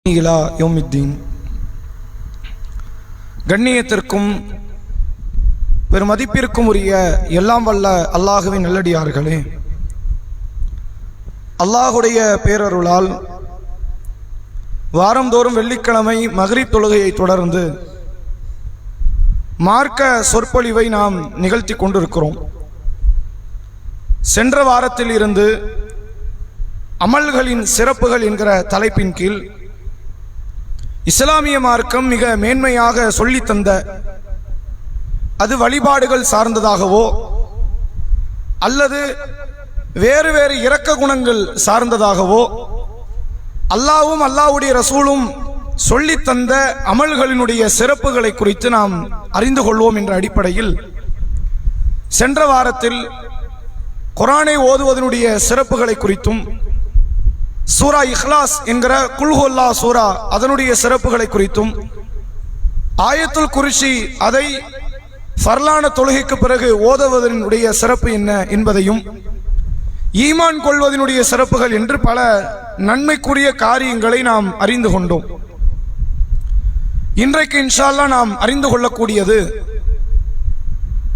இலா யௌமித்தீன். கண்ணியத்திற்கும் பெருமதிப்பிற்கும் உரிய எல்லாம் வல்ல அல்லாஹுவின் நல்லடியார்களே, அல்லாஹுடைய பேரருளால் வாரந்தோறும் வெள்ளிக்கிழமை மக்ரிப் தொழுகையை தொடர்ந்து மார்க்க சொற்பொழிவை நாம் நிகழ்த்தி கொண்டிருக்கிறோம். சென்ற வாரத்தில் இருந்து அமல்களின் சிறப்புகள் என்கிற தலைப்பின் கீழ் இஸ்லாமிய மார்க்கம் மிக மேன்மையாக சொல்லித்தந்த, அது வழிபாடுகள் சார்ந்ததாகவோ அல்லது வேறு வேறு இரக்க குணங்கள் சார்ந்ததாகவோ அல்லாஹ்வும் அல்லாஹ்வுடைய ரசூலும் சொல்லித்தந்த அமல்களினுடைய சிறப்புகளை குறித்து நாம் அறிந்து கொள்வோம் என்ற அடிப்படையில் சென்ற வாரத்தில் குர்ஆனை ஓதுவதனுடைய சிறப்புகளை குறித்தும், சூரா இஹ்லாஸ் என்கிற குல் ஹுவல்லாஹ் சூரா அதனுடைய சிறப்புகளை குறித்தும், ஆயத்துல் குர்சி அதை ஃபர்லான தொழுகைக்கு பிறகு ஓதுவதனுடைய சிறப்பு என்ன என்பதையும், ஈமான் கொள்வதனுடைய சிறப்புகள் என்று பல நன்மைக்குரிய காரியங்களை நாம் அறிந்து கொண்டோம். இன்றைக்கு இன்ஷா அல்லாஹ் நாம் அறிந்து கொள்ளக்கூடியது,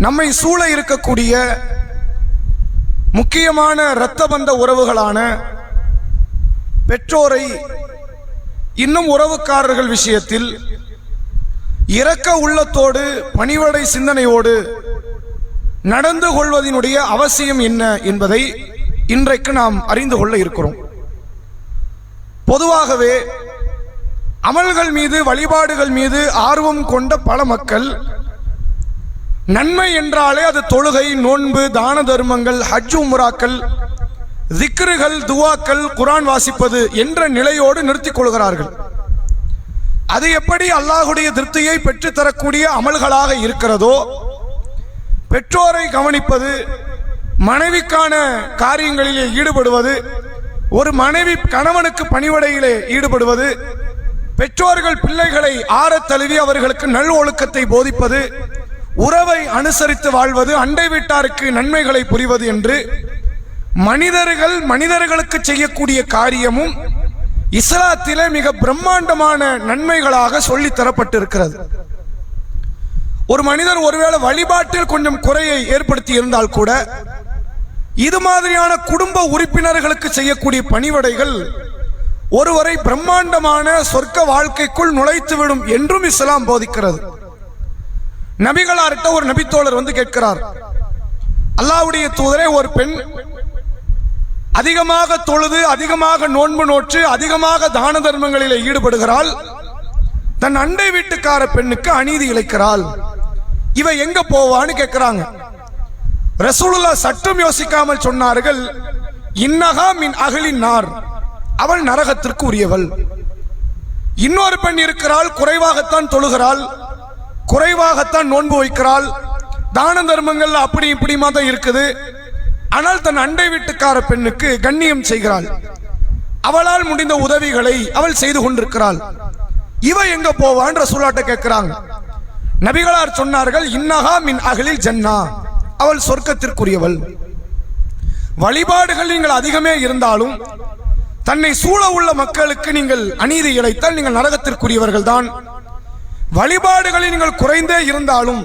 நம்மை சூழ இருக்கக்கூடிய முக்கியமான இரத்த பந்த உறவுகளான பெற்றோரை, இன்னும் உறவுக்காரர்கள் விஷயத்தில் இரக்க உள்ளத்தோடு பணிவடை சிந்தனையோடு நடந்து கொள்வதனுடைய அவசியம் என்ன என்பதை இன்றைக்கு நாம் அறிந்து கொள்ள இருக்கிறோம். பொதுவாகவே அமல்கள் மீது, வழிபாடுகள் மீது ஆர்வம் கொண்ட பல மக்கள் நன்மை என்றாலே அது தொழுகை, நோன்பு, தான தர்மங்கள், ஹஜ், உம்ராக்கள், திக்ருகள், துவாக்கள், குர்ஆன் வாசிப்பது என்ற நிலையோடு நிறுத்திக் கொள்கிறார்கள். அது எப்படி அல்லாஹுடைய திருப்தியை பெற்றுத்தரக்கூடிய அமல்களாக இருக்கிறதோ, பெற்றோரை கவனிப்பது, மனைவிக்கான காரியங்களிலே ஈடுபடுவது, ஒரு மனைவி கணவனுக்கு பணிவடையிலே ஈடுபடுவது, பெற்றோர்கள் பிள்ளைகளை ஆறத் தழுவி அவர்களுக்கு நல் ஒழுக்கத்தை போதிப்பது, உறவை அனுசரித்து வாழ்வது, அண்டை வீட்டாருக்கு நன்மைகளை புரிவது என்று மனிதர்களுக்கு செய்யக்கூடிய காரியமும் இஸ்லாத்திலே மிக பிரம்மாண்டமான நன்மைகளாக சொல்லி தரப்பட்டிருக்கிறது. ஒரு மனிதர் ஒருவேளை வழிபாட்டில் கொஞ்சம் குறையை ஏற்படுத்தி இருந்தால் கூட, இது மாதிரியான குடும்ப உறுப்பினர்களுக்கு செய்யக்கூடிய பணிவடைகள் ஒருவரை பிரம்மாண்டமான சொர்க்க வாழ்க்கைக்குள் நுழைத்துவிடும் என்றும் இஸ்லாம் போதிக்கிறது. நபிகளார்கிட்ட ஒரு நபித்தோழர் வந்து கேட்கிறார், அல்லாஹ்வுடைய தூதரே, ஒரு பெண் அதிகமாக தொழுது, அதிகமாக நோன்பு நோற்று, அதிகமாக தான தர்மங்களில் ஈடுபடுகிறாள், தன் அண்டை வீட்டுக்கார பெண்ணுக்கு அநீதி இழைக்கிறாள், இவ எங்க போவான்னு கேட்கிறாங்க. ரசூலுல்லாஹ் சற்றும் யோசிக்காமல் சொன்னார்கள், இன்னஹா மின் அஹ்லின் நார், அவள் நரகத்திற்கு உரியவள். இன்னொரு பெண் இருக்கிறாள், குறைவாகத்தான் தொழுகிறாள், குறைவாகத்தான் நோன்பு வைக்கிறாள், தான தர்மங்கள் அப்படி இப்படிமா தான் இருக்குது, ஆனால் தன் அண்டை வீட்டுக்கார பெண்ணுக்கு கண்ணியம் செய்கிறாள், அவளால் முடிந்த உதவிகளை அவள் செய்து கொண்டிருக்கிறாள், இவ எங்க போவான் ரசூலுல்லாஹ் கேட்கிறாங்க. நபிகளார் சொன்னார்கள், இன்னஹா மின் அஹ்லில் ஜன்னா, அவள் சொர்க்கத்திற்குரியவள். வழிபாடுகள் நீங்கள் அதிகமே இருந்தாலும் தன்னை சூழ உள்ள மக்களுக்கு நீங்கள் அநீதி இழைத்தால் நீங்கள் நரகத்திற்குரியவர்கள் தான். வழிபாடுகளில் நீங்கள் குறைந்தே இருந்தாலும்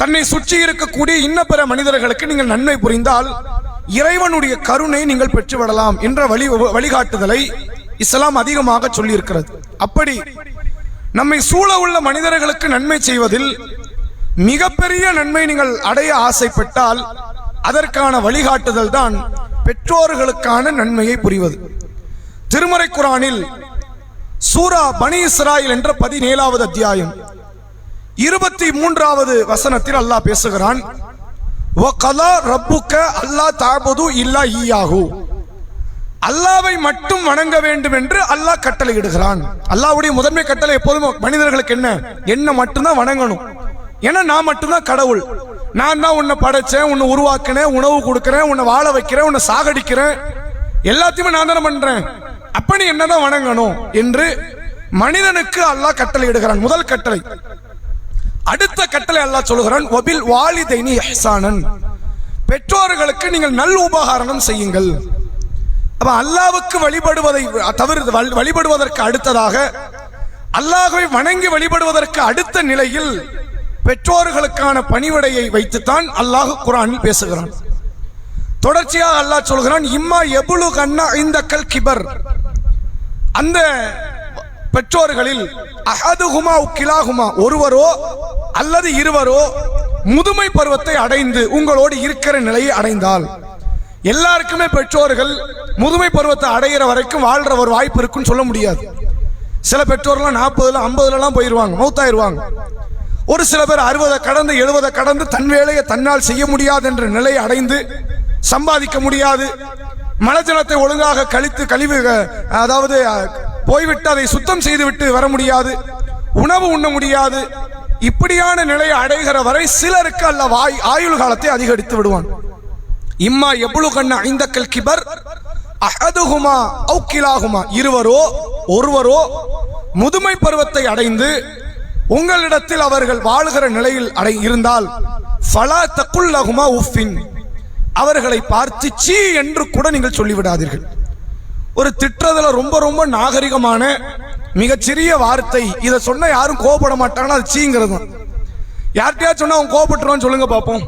தன்னை சுற்றி இருக்கக்கூடிய இன்ன பிற மனிதர்களுக்கு நீங்கள் நன்மை புரிந்தால் இறைவனுடைய கருணை நீங்கள் பெற்றுவிடலாம் என்ற வழிகாட்டுதலை இஸ்லாம் அதிகமாக சொல்லி இருக்கிறது. அப்படி நம்மை சூழ உள்ள மனிதர்களுக்கு நன்மை செய்வதில் மிகப்பெரிய நன்மை நீங்கள் அடைய ஆசைப்பட்டால் அதற்கான வழிகாட்டுதல் தான் பெற்றோர்களுக்கான நன்மையை புரிவது. திருமறை குர்ஆனில் சூரா பனி இஸ்ராயில் என்ற 17வது அத்தியாயம் 23வது வசனத்தில் அல்லாஹ் பேசுகிறான், வகலா ரப்புக அல்லா தஅபுது இல்லா ஈயாஹு, அல்லாஹ்வை மட்டும் வணங்க வேண்டும் என்று அல்லாஹ் கட்டளையிடுகிறான். அல்லாஹ்வுடைய முதன்மை கட்டளை எப்போதும் மனிதர்களுக்கு என்ன மட்டும்தான் வணங்கணும். ஏன்னா நான் மட்டும்தான் கடவுள், நான் தான் உன்னை படைச்சேன், உன்னை உருவாக்கினேன், உணவு கொடுக்கிறேன், உன்னை வாழ வைக்கிறேன், உன்னை சாகடிக்கிறேன், எல்லாத்தையுமே நான் தானே பண்றேன், அப்ப நீ என்னதான் வணங்கணும் என்று மனிதனுக்கு அல்லாஹ் கட்டளையிடுகிறான். முதல் கட்டளை. அடுத்த கட்டளை அல்லாஹ் சொல்கிறான், வபில் வாலிதைனி இஹ்சானன், பெற்றோர்களுக்கு நீங்கள் நல் உபகாரணம் செய்யுங்கள். அப்ப அல்லாஹ்வுக்கு வழிபடுவதை தவிர வழிபடுவதற்கு அடுத்ததாக அல்லாஹ்வை வணங்கி வழிபடுவதற்கு அடுத்த நிலையில் பெற்றோர்களுக்கான பணிவிடையை வைத்துத்தான் அல்லாஹ் குர்ஆனில் பேசுகிறான். தொடர்ச்சியாக அல்லாஹ் சொல்கிறான், இம்மா எபுலு கண்ணா இந்த கல் கிபர், அந்த பெற்றோர்களில் அஹதுஹுமா கிலாஹுமா, ஒருவரோ அல்லது இருவரோ முதுமை பருவத்தை அடைந்து உங்களோடு இருக்கிற நிலையை அடைந்தால், எல்லாருக்குமே பெற்றோர்கள் முதுமை பருவத்தை அடைகிற வரைக்கும் வாழ்ற ஒரு வாய்ப்பு இருக்குன்னு சொல்ல முடியாது. சில பெற்றோர்லாம் 40 50 போயிருவாங்க, மௌத்தாயிருவாங்க. ஒரு சில பேர் 60 கடந்து 70 கடந்து தன் வேலையை தன்னால் செய்ய முடியாது என்ற நிலையை அடைந்து சம்பாதிக்க முடியாது, மலஜலத்தை ஒழுங்காக கழிவு அதாவது போய்விட்டு அதை சுத்தம் செய்துவிட்டு வர முடியாது, உணவு உண்ண முடியாது, இப்படியான நிலையை அடைகிற வரை சிலருக்கு அல்ல ஆயுள் காலத்தை அதிகரித்து விடுவான். இம்மா எவ்வளவு கண்ண ஐந்தக்கல் கிபர் அஹதுஹுமா அவு கிலாஹுமா, இருவரோ ஒருவரோ முதுமை பருவத்தை அடைந்து உங்களிடத்தில் அவர்கள் வாழுகிற நிலையில் இருந்தால் ஃபலா தகுல்லஹுமா உஃபின், அவர்களை பார்த்து சீ என்று கூட நீங்கள் சொல்லிவிடாதீர்கள். ஒரு திட்டுறதுல ரொம்ப ரொம்ப நாகரிகமான மிகச்சிறிய வார்த்தை. இதை சொன்னா யாரும் கோபப்பட மாட்டாங்கன்னா அது சீங்கிறது. யார்கிட்டயா சொன்னா அவங்க கோபப்பட்டுருவான்னு சொல்லுங்க பார்ப்போம்.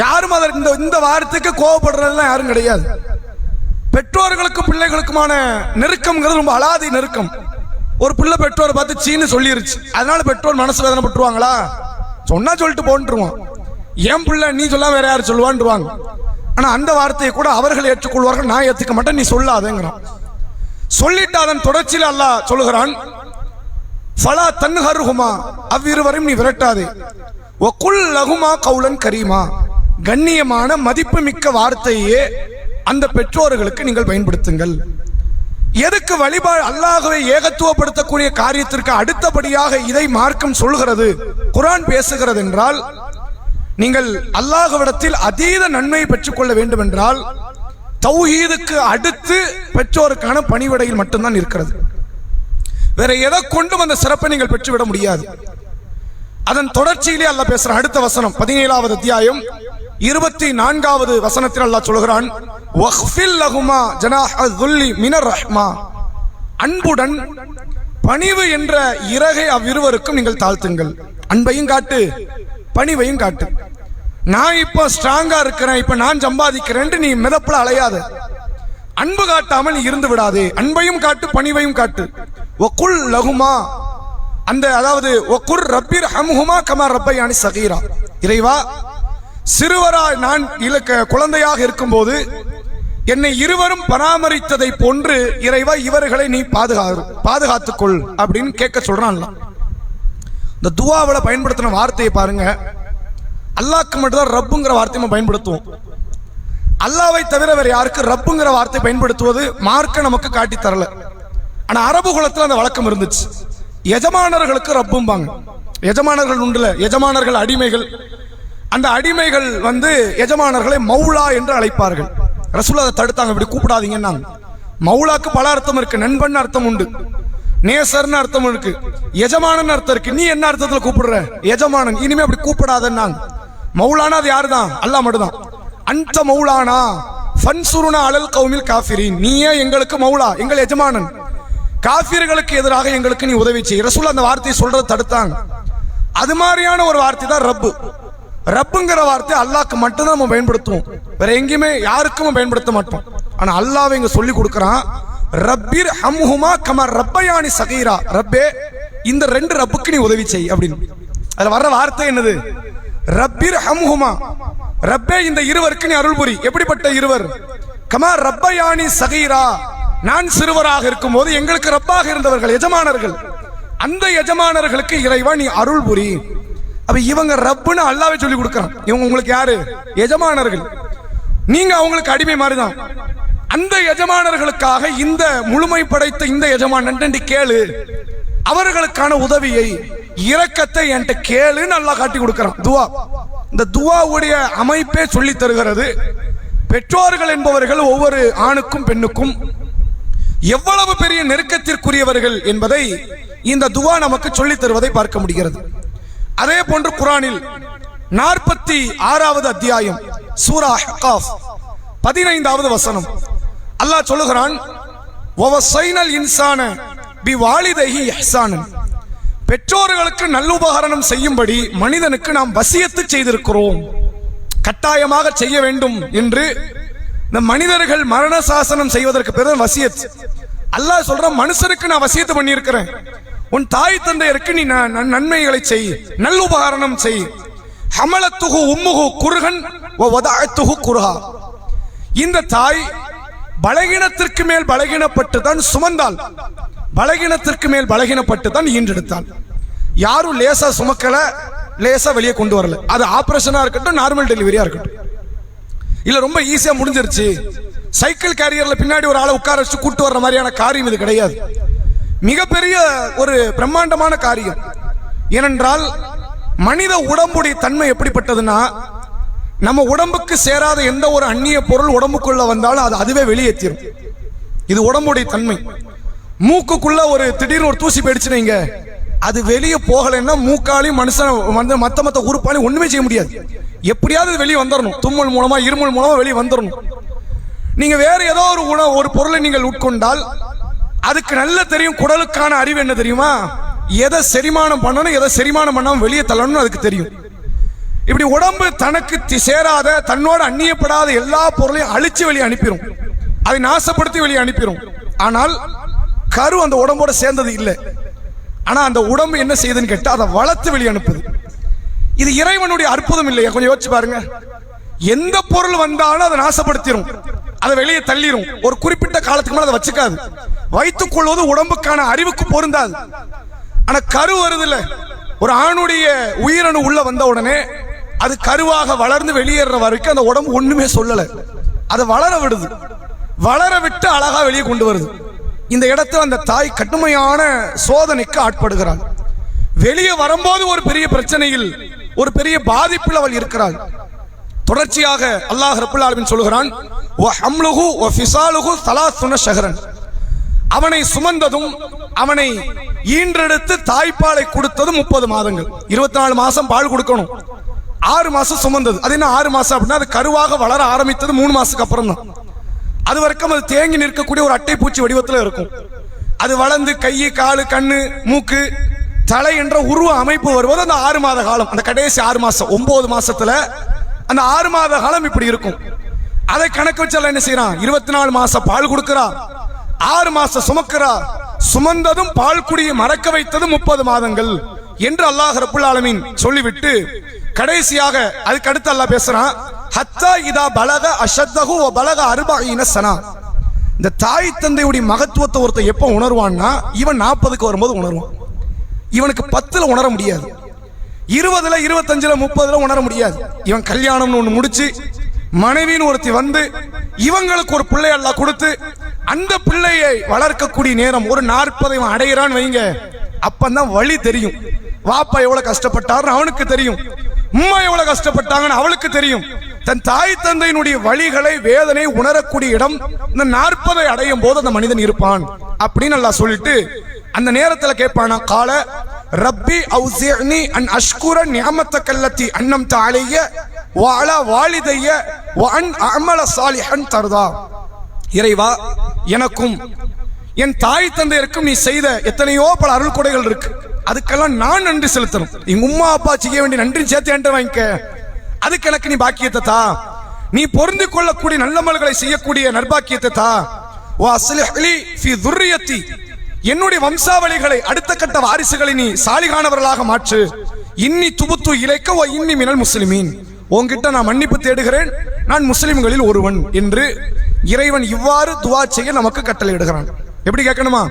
யாரும் அதற்கு இந்த வார்த்தைக்கு கோபப்படுறதுலாம் யாரும் கிடையாது. பெற்றோர்களுக்கு பிள்ளைகளுக்குமான நெருக்கம்ங்கிறது ரொம்ப அலாதி நெருக்கம். ஒரு பிள்ளை பெற்றோரை பார்த்து சீன்னு சொல்லிருச்சு, அதனால பெற்றோர் மனசு வேதனை பட்டுருவாங்களா? சொன்னா சொல்லிட்டு போன்றுவான். என் பிள்ளை நீ சொல்லாம வேற யாரும் சொல்லுவான்டுவாங்க. ஆனா அந்த வார்த்தையை கூட அவர்கள் ஏற்றுக்கொள்வார்கள், நான் ஏத்துக்க மாட்டேன், நீ சொல்லாதேங்கிறான். சொல்லிட்டு அதன் தொடர்ச்சியில் அல்லாஹ் சொல்லுகிறான், ஃபலா தன்ஹர்ஹுமா, அவ்விருவரையும் நீ விரட்டாதே, வகுல் லஹுமா கௌலன் கரீமா, கண்ணியமான மதிப்புமிக்க வார்த்தையே அந்த பெற்றோர்களுக்கு நீங்கள் பயன்படுத்துங்கள். எதுக்கு வழிபாடு அல்லாஹ்வை ஏகத்துவப்படுத்தக்கூடிய காரியத்திற்கு அடுத்தபடியாக இதை மார்க்கம் சொல்கிறது, குர்ஆன் பேசுகிறது என்றால், நீங்கள் அல்லாஹ்விடத்தில் அதீத நன்மையை பெற்றுக்கொள்ள வேண்டும் என்றால் தௌஹீதுக்கு அடுத்து பெற்றோருக்கான பணிவிடையில் மட்டும்தான் இருக்கிறது. வேற எதை கொண்டும் அந்த சிறப்பை நீங்கள் பெற்றுவிட முடியாது. அதன் தொடர்ச்சியிலே அல்லாஹ் பேசுறான். அடுத்த வசனம் 17வது அத்தியாயம் 24வது வசனத்தில் அல்லாஹ் சொல்கிறான், வக்ஃபில் லஹுமா ஜனாஹ துல்லி மினர் ரஹ்மா, அன்புடன் பணிவு என்ற இறகை அவ்விருவருக்கும் நீங்கள் தாழ்த்துங்கள். அன்பையும் காட்டு, பணிவையும் காட்டு. நான் இப்ப ஸ்ட்ராங்கா இருக்கிறேன், இப்ப நான் சம்பாதிக்கிறேன், நீ மிதப்புல அலையாத. அன்பு காட்டாமல் நீ இருந்து விடாதே. அன்பையும் காட்டு, பணிவையும் காட்டு. வகுல் லஹுமா, அந்த அதாவது வகுர் ரப்பிர் ஹம்ஹுமா கமா ரப்பயானி சகீரா, இறைவா சிறுவராய் நான் குழந்தையாக இருக்கும் போது என்னை இருவரும் பராமரித்ததை போன்று இறைவா இவர்களை நீ பாதுகாத்துக்கொள் அப்படின்னு கேட்க சொல்றான். இந்த துஆவுல பயன்படுத்தின வார்த்தையை பாருங்க. அல்லாஹ்க்கு மட்டும்தான் ரப்புங்கிற வார்த்தையை பயன்படுத்துவோம். அல்லாஹ்வை தவிர வேற யாருக்கு ரப்புங்கிற வார்த்தை பயன்படுத்துவது மார்க்க நமக்கு காட்டி தரல. ஆனா அரபு குலத்துல அந்த வழக்கம் இருந்துச்சு. எஜமானர்களுக்கு ரப்பும்பாங்க. எஜமானர்கள் உண்டுல, எஜமானர்கள் அடிமைகள். அந்த அடிமைகள் எஜமானர்களை மௌலா என்று அழைப்பார்கள். ரசூல் அதை தடுத்தாங்க, இப்படி கூப்பிடாதீங்கன்னா. மௌலாக்கு பல அர்த்தம் இருக்கு. நண்பன் அர்த்தம் உண்டு, நேசர்னு அர்த்தம் இருக்கு, எஜமானன் அர்த்தம் இருக்கு. நீ என்ன அர்த்தத்துல கூப்பிடுற? எஜமானன். இனிமே அப்படி கூப்பிடாதன்னாங்க. மௌலானா அது யாருதான்? அல்லாஹ் மட்டும்தான். அன்த மௌலானா ஃபன்சுருனா அலல் கௌமில் காஃபிரின், நீயே எங்களுக்கு மௌலா, எங்கள் எஜமானன், காஃபிர்களுக்கு எதிராக எங்களுக்கு நீ உதவி செய். ரசூல் அந்த வார்த்தையை சொல்றதை தடுத்தாங்க. அது மாதிரியான ஒரு வார்த்தை தான் ரப்பு. ரப்புங்கிற வார்த்தை அல்லாஹ்க்கு மட்டும்தான் நம்ம பயன்படுத்துவோம், வேற எங்கேயுமே யாருக்கும் பயன்படுத்த மாட்டோம். ஆனா அல்லாஹ் இங்க சொல்லி கொடுக்கறான், ரப்பிர் ஹம்ஹுமா கமா ரப்பயானி சகீரா, ரப்பே இந்த ரெண்டு ரப்புக்கு நீ உதவி செய் அப்படின்னு. அதுல வர்ற வார்த்தை என்னது? ரப்பிர் ஹம்ஹுமா, ரப்பே இந்த இருவருக்கு நீ அருள் புரி. எப்படிப்பட்ட இருவர்? கமா ரப்பயானி சகீரா, நான் சிறுவராக இருக்கும் போது எங்களுக்கு ரப்பாக இருந்தவர்கள் எஜமானர்கள், அந்த எஜமானர்களுக்கு இறைவா நீ அருள் புரி. அப்ப இவங்க ரப்புன்னு அல்லாஹ்வே சொல்லி கொடுக்கறான். இவங்க உங்களுக்கு யாரு? எஜமானர்கள். நீங்க அவங்களுக்கு அடிமை மாதிரிதான். அந்த எஜமானர்களுக்காக இந்த முழுமை படைத்த இந்த எஜமானன் கேளு, அவர்களுக்கான உதவியை இரக்கத்தை என்கிட்ட கேளுன்னு அல்லாஹ் காட்டி கொடுக்கறான். துவா. இந்த துவாவுடைய அமைப்பே சொல்லி தருகிறது. பெற்றோர்கள் என்பவர்கள் ஒவ்வொரு ஆணுக்கும் பெண்ணுக்கும் எவ்வளவு பெரிய நெருக்கத்திற்குரியவர்கள் என்பதை இந்த துவா நமக்கு சொல்லி தருவதை பார்க்க முடிகிறது. அதே போன்று குர்ஆனில் 46வது அத்தியாயம் சூரா அஹ்காஃப் 15வது வசனம், அல்லாஹ் சொல்லுகிறான், வவஸைனல் இன்சான பிவாலிதைஹி இஹ்சானன், பெற்றோர்களுக்கு நல்லுபகாரம் செய்யும்படி மனிதனுக்கு நாம் வசியத்து செய்திருக்கிறோம், கட்டாயமாக செய்ய வேண்டும் என்று. இந்த மனிதர்கள் மரண சாசனம் செய்வதற்கு பிறகு வசியத். அல்லாஹ் சொல்ற, மனுஷனுக்கு நான் வசியத்து பண்ணி இருக்கிறேன், உன் தாய் தந்தையருக்கு நீ நன்மைகளை செய், நல்லுபகாரம் செய். ஹமலத்துஹு உம்முஹு குர்ஹன் வ வதஅத்துஹு குர்ஹா, இந்த தாய் பலகீனத்திற்கு மேல் பலகீனப்பட்டு தான் சுமந்தாள், பலகீனத்திற்கு மேல் பலகீனப்பட்டு தான் ஈன்றெடுத்தாள். யாரும் லேசா சுமக்கல, லேசா வெளியே கொண்டு வரல. அது ஆபரேஷனா இருக்கட்டும், நார்மல் டெலிவரியா இருக்கட்டும், இல்ல ரொம்ப ஈஸியா முடிஞ்சிருச்சு, சைக்கிள் கேரியர்ல பின்னாடி ஒரு ஆளை உட்கார வச்சு கூட்டு வர்ற மாதிரியான காரியம் இது கிடையாது. மிகப்பெரிய ஒரு பிரம்மாண்டமான காரியம். ஏனென்றால் மனித உடம்புடைய தன்மை எப்படிப்பட்டதுன்னா, நம்ம உடம்புக்கு சேராத எந்த ஒரு அந்நிய பொருள் உடம்புக்குள்ள வந்தாலும் அது அதுவே வெளியேற்றிடும். இது உடம்புடைய தன்மை. மூக்குக்குள்ள ஒரு திடீர்னு ஒரு தூசி போயிடுச்சுனீங்க, அது வெளியே போகலைன்னா மூக்காலையும் மனுஷன் வந்து மத்த உறுப்பாலையும் ஒண்ணுமே செய்ய முடியாது. எப்படியாவது வெளியே வந்துடணும், தும்மல் மூலமா இருமல் மூலமா வெளியே வந்துடணும். நீங்க வேற ஏதோ ஒரு பொருளை நீங்கள் உட்கொண்டால் அதுக்கு நல்ல தெரியும், குடலுக்கான அறிவு என்ன தெரியுமா, எதை செரிமானம் பண்ணணும், எதை செரிமானம் பண்ணாம வெளியே தள்ளணும் அதுக்கு தெரியும். இப்படி உடம்பு தனக்கு சேராத, தன்னோட அந்நியப்படாத எல்லா பொருளையும் அழிச்சு வெளியே அனுப்பிடும், அதை நாசப்படுத்தி வெளியே அனுப்பிடும். ஆனால் கரு அந்த உடம்போட சேர்ந்தது இல்லை. ஆனா அந்த உடம்பு என்ன செய்யுதுன்னு கேட்டா அதை வளர்த்து வெளியே அனுப்புது. இது இறைவனுடைய அற்புதம் இல்லையா? கொஞ்சம் யோசிச்சு பாருங்க. எந்த பொருள் வந்தாலும் அதை நாசப்படுத்திடும், அதை வெளியே தள்ளிடும். ஒரு குறிப்பிட்ட காலத்துக்கு மேல அதை வச்சுக்காது. வைத்துக் கொள்வது உடம்புக்கான அறிவுக்கு பொருந்தாது. ஆனா கரு வருது இல்ல, ஒரு ஆணுடைய உயிரணு உள்ள வந்த உடனே அது கருவாக வளர்ந்து வெளியேற வரைக்கும் அந்த உடம்பு ஒண்ணுமே சொல்லல, அதை வளர விடுது. வளர விட்டு அழகா வெளியே கொண்டு வருது. இந்த இடத்துல அந்த தாய் கடுமையான சோதனைக்கு ஆட்படுகிறாள். வெளியே வரும்போது ஒரு பெரிய பிரச்சனையில், ஒரு பெரிய பாதிப்பில் அவள் இருக்கிறாள். தொடர்ச்சியாக அல்லாஹ் ரப்பல் ஆலமீன் சொல்கிறான், வ ஹம்லுஹு வ ஃபிஸாலுஹு 30 ஷஹரன், அவனை சுமந்ததும் அவனை ஈன்றெடுத்து தாய்ப்பாலை கொடுத்தது 30 மாதங்கள். 24 மாசம் பால் கொடுக்கணும், 6 மாசம் சுமந்தது. அது என்ன 6 மாசம் அப்படின்னா, அது கருவாக வளர ஆரம்பித்தது 3 மாசத்துக்கு அப்புறம் தான். அது வரைக்கும் அது தேங்கி நிற்கக்கூடிய ஒரு அட்டை பூச்சி வடிவத்தில் இருக்கும். அது வளர்ந்து கை, காலு, கண்ணு, மூக்கு, தலை என்ற உருவ அமைப்பு வருவது அந்த 6 மாத காலம். அந்த கடைசி 6 மாசம் 9 மாசத்துல அந்த 6 மாத காலம் இப்படி இருக்கும். அதை கணக்கு வச்சால என்ன செய்யறான், 24 மாசம் பால் கொடுக்கிறா, 6 மாசம் சுமக்கிறா, சுமந்ததும் பால் குடியை மறக்க வைத்தது 30 மாதங்கள் என்று அல்லாஹ் ரப்பல் ஆலமீன் சொல்லிவிட்டு கடைசியாக அதுக்கு அடுத்து அல்லாஹ் பேசுறான், ஹத்தா இதா பலக அஷத்தஹு வ பலக 40 சனா. இந்த தாய் தந்தையுடைய மகத்துவத்தை ஒருத்தன் எப்ப உணர்வான்னா, இவன் 40க்கு வரும்போது உணர்வான். இவனுக்கு 10ல உணர முடியாது, 20ல 25ல 30ல உணர முடியாது. இவன் கல்யாணம்னு ஒண்ணு முடிச்சு மனைவின்னு ஒருத்தி வந்து இவங்களுக்கு ஒரு பிள்ளை அல்லாஹ் கொடுத்து அந்த பிள்ளையை வளர்க்கக்கூடிய நேரம் ஒரு 40 இவன் அடைகிறான்னு வைங்க, அப்பந்தான் வழி தெரியும். வாப்பா எவ்வளவு கஷ்டப்பட்டாருன்னு அவனுக்கு தெரியும், உம்மா எவ்வளவு கஷ்டப்பட்டாங்கன்னு அவளுக்கு தெரியும். தன் தாய் தந்தையினுடைய வழிகளை, வேதனை உணரக்கூடிய இடம் இந்த 40 அடையும் போது அந்த மனிதன் இருப்பான் அப்படின்னு அல்லாஹ் சொல்லிட்டு அந்த நேரத்துல கேட்பானா, கால ரப்பி அவுஸிஅனி அன் அஷ்குர நிஅமத்தக அல்லதி அன்அம்த அலைய வ அலா வாலிதைய வ அன் அஅமல சாலிஹன் தர்தா. இறைவா, எனக்கும் என் தாய் தந்தையருக்கும் நீ செய்த எத்தனையோ பல அருள் கொடைகள் இருக்கு, அதுக்கெல்லாம் நான் நன்றி செலுத்தணும். எங்க உம்மா அப்பா செய்ய வேண்டிய நன்றி சேர்த்து என்கிட்ட வாங்கிக்க, அதுக்கு எனக்கு நீ பாக்கியத்தை தா, நீ பொருந்தி கொள்ளக்கூடிய நல்லமல்களை செய்யக்கூடிய நற்பாக்கியத்தை தா. வ அஸ்லிஹ் லி ஃபீ துர்ரியத்தி, என்னுடைய வம்சாவளிகளை, அடுத்த கட்ட வாரிசுகளை நீ சாலிகானவர்களாக மாற்று. இன்னி துபுத்து இலைக்க வ இன்னி மினல் முஸ்லிமீன், உன்கிட்ட நான் மன்னிப்பு தேடுகிறேன், நான் முஸ்லிம்களில் ஒருவன் என்று இறைவன் இவ்வாறு துஆ செய்ய நமக்கு கட்டளையிடுகிறான். எப்படி கேட்கணுமா,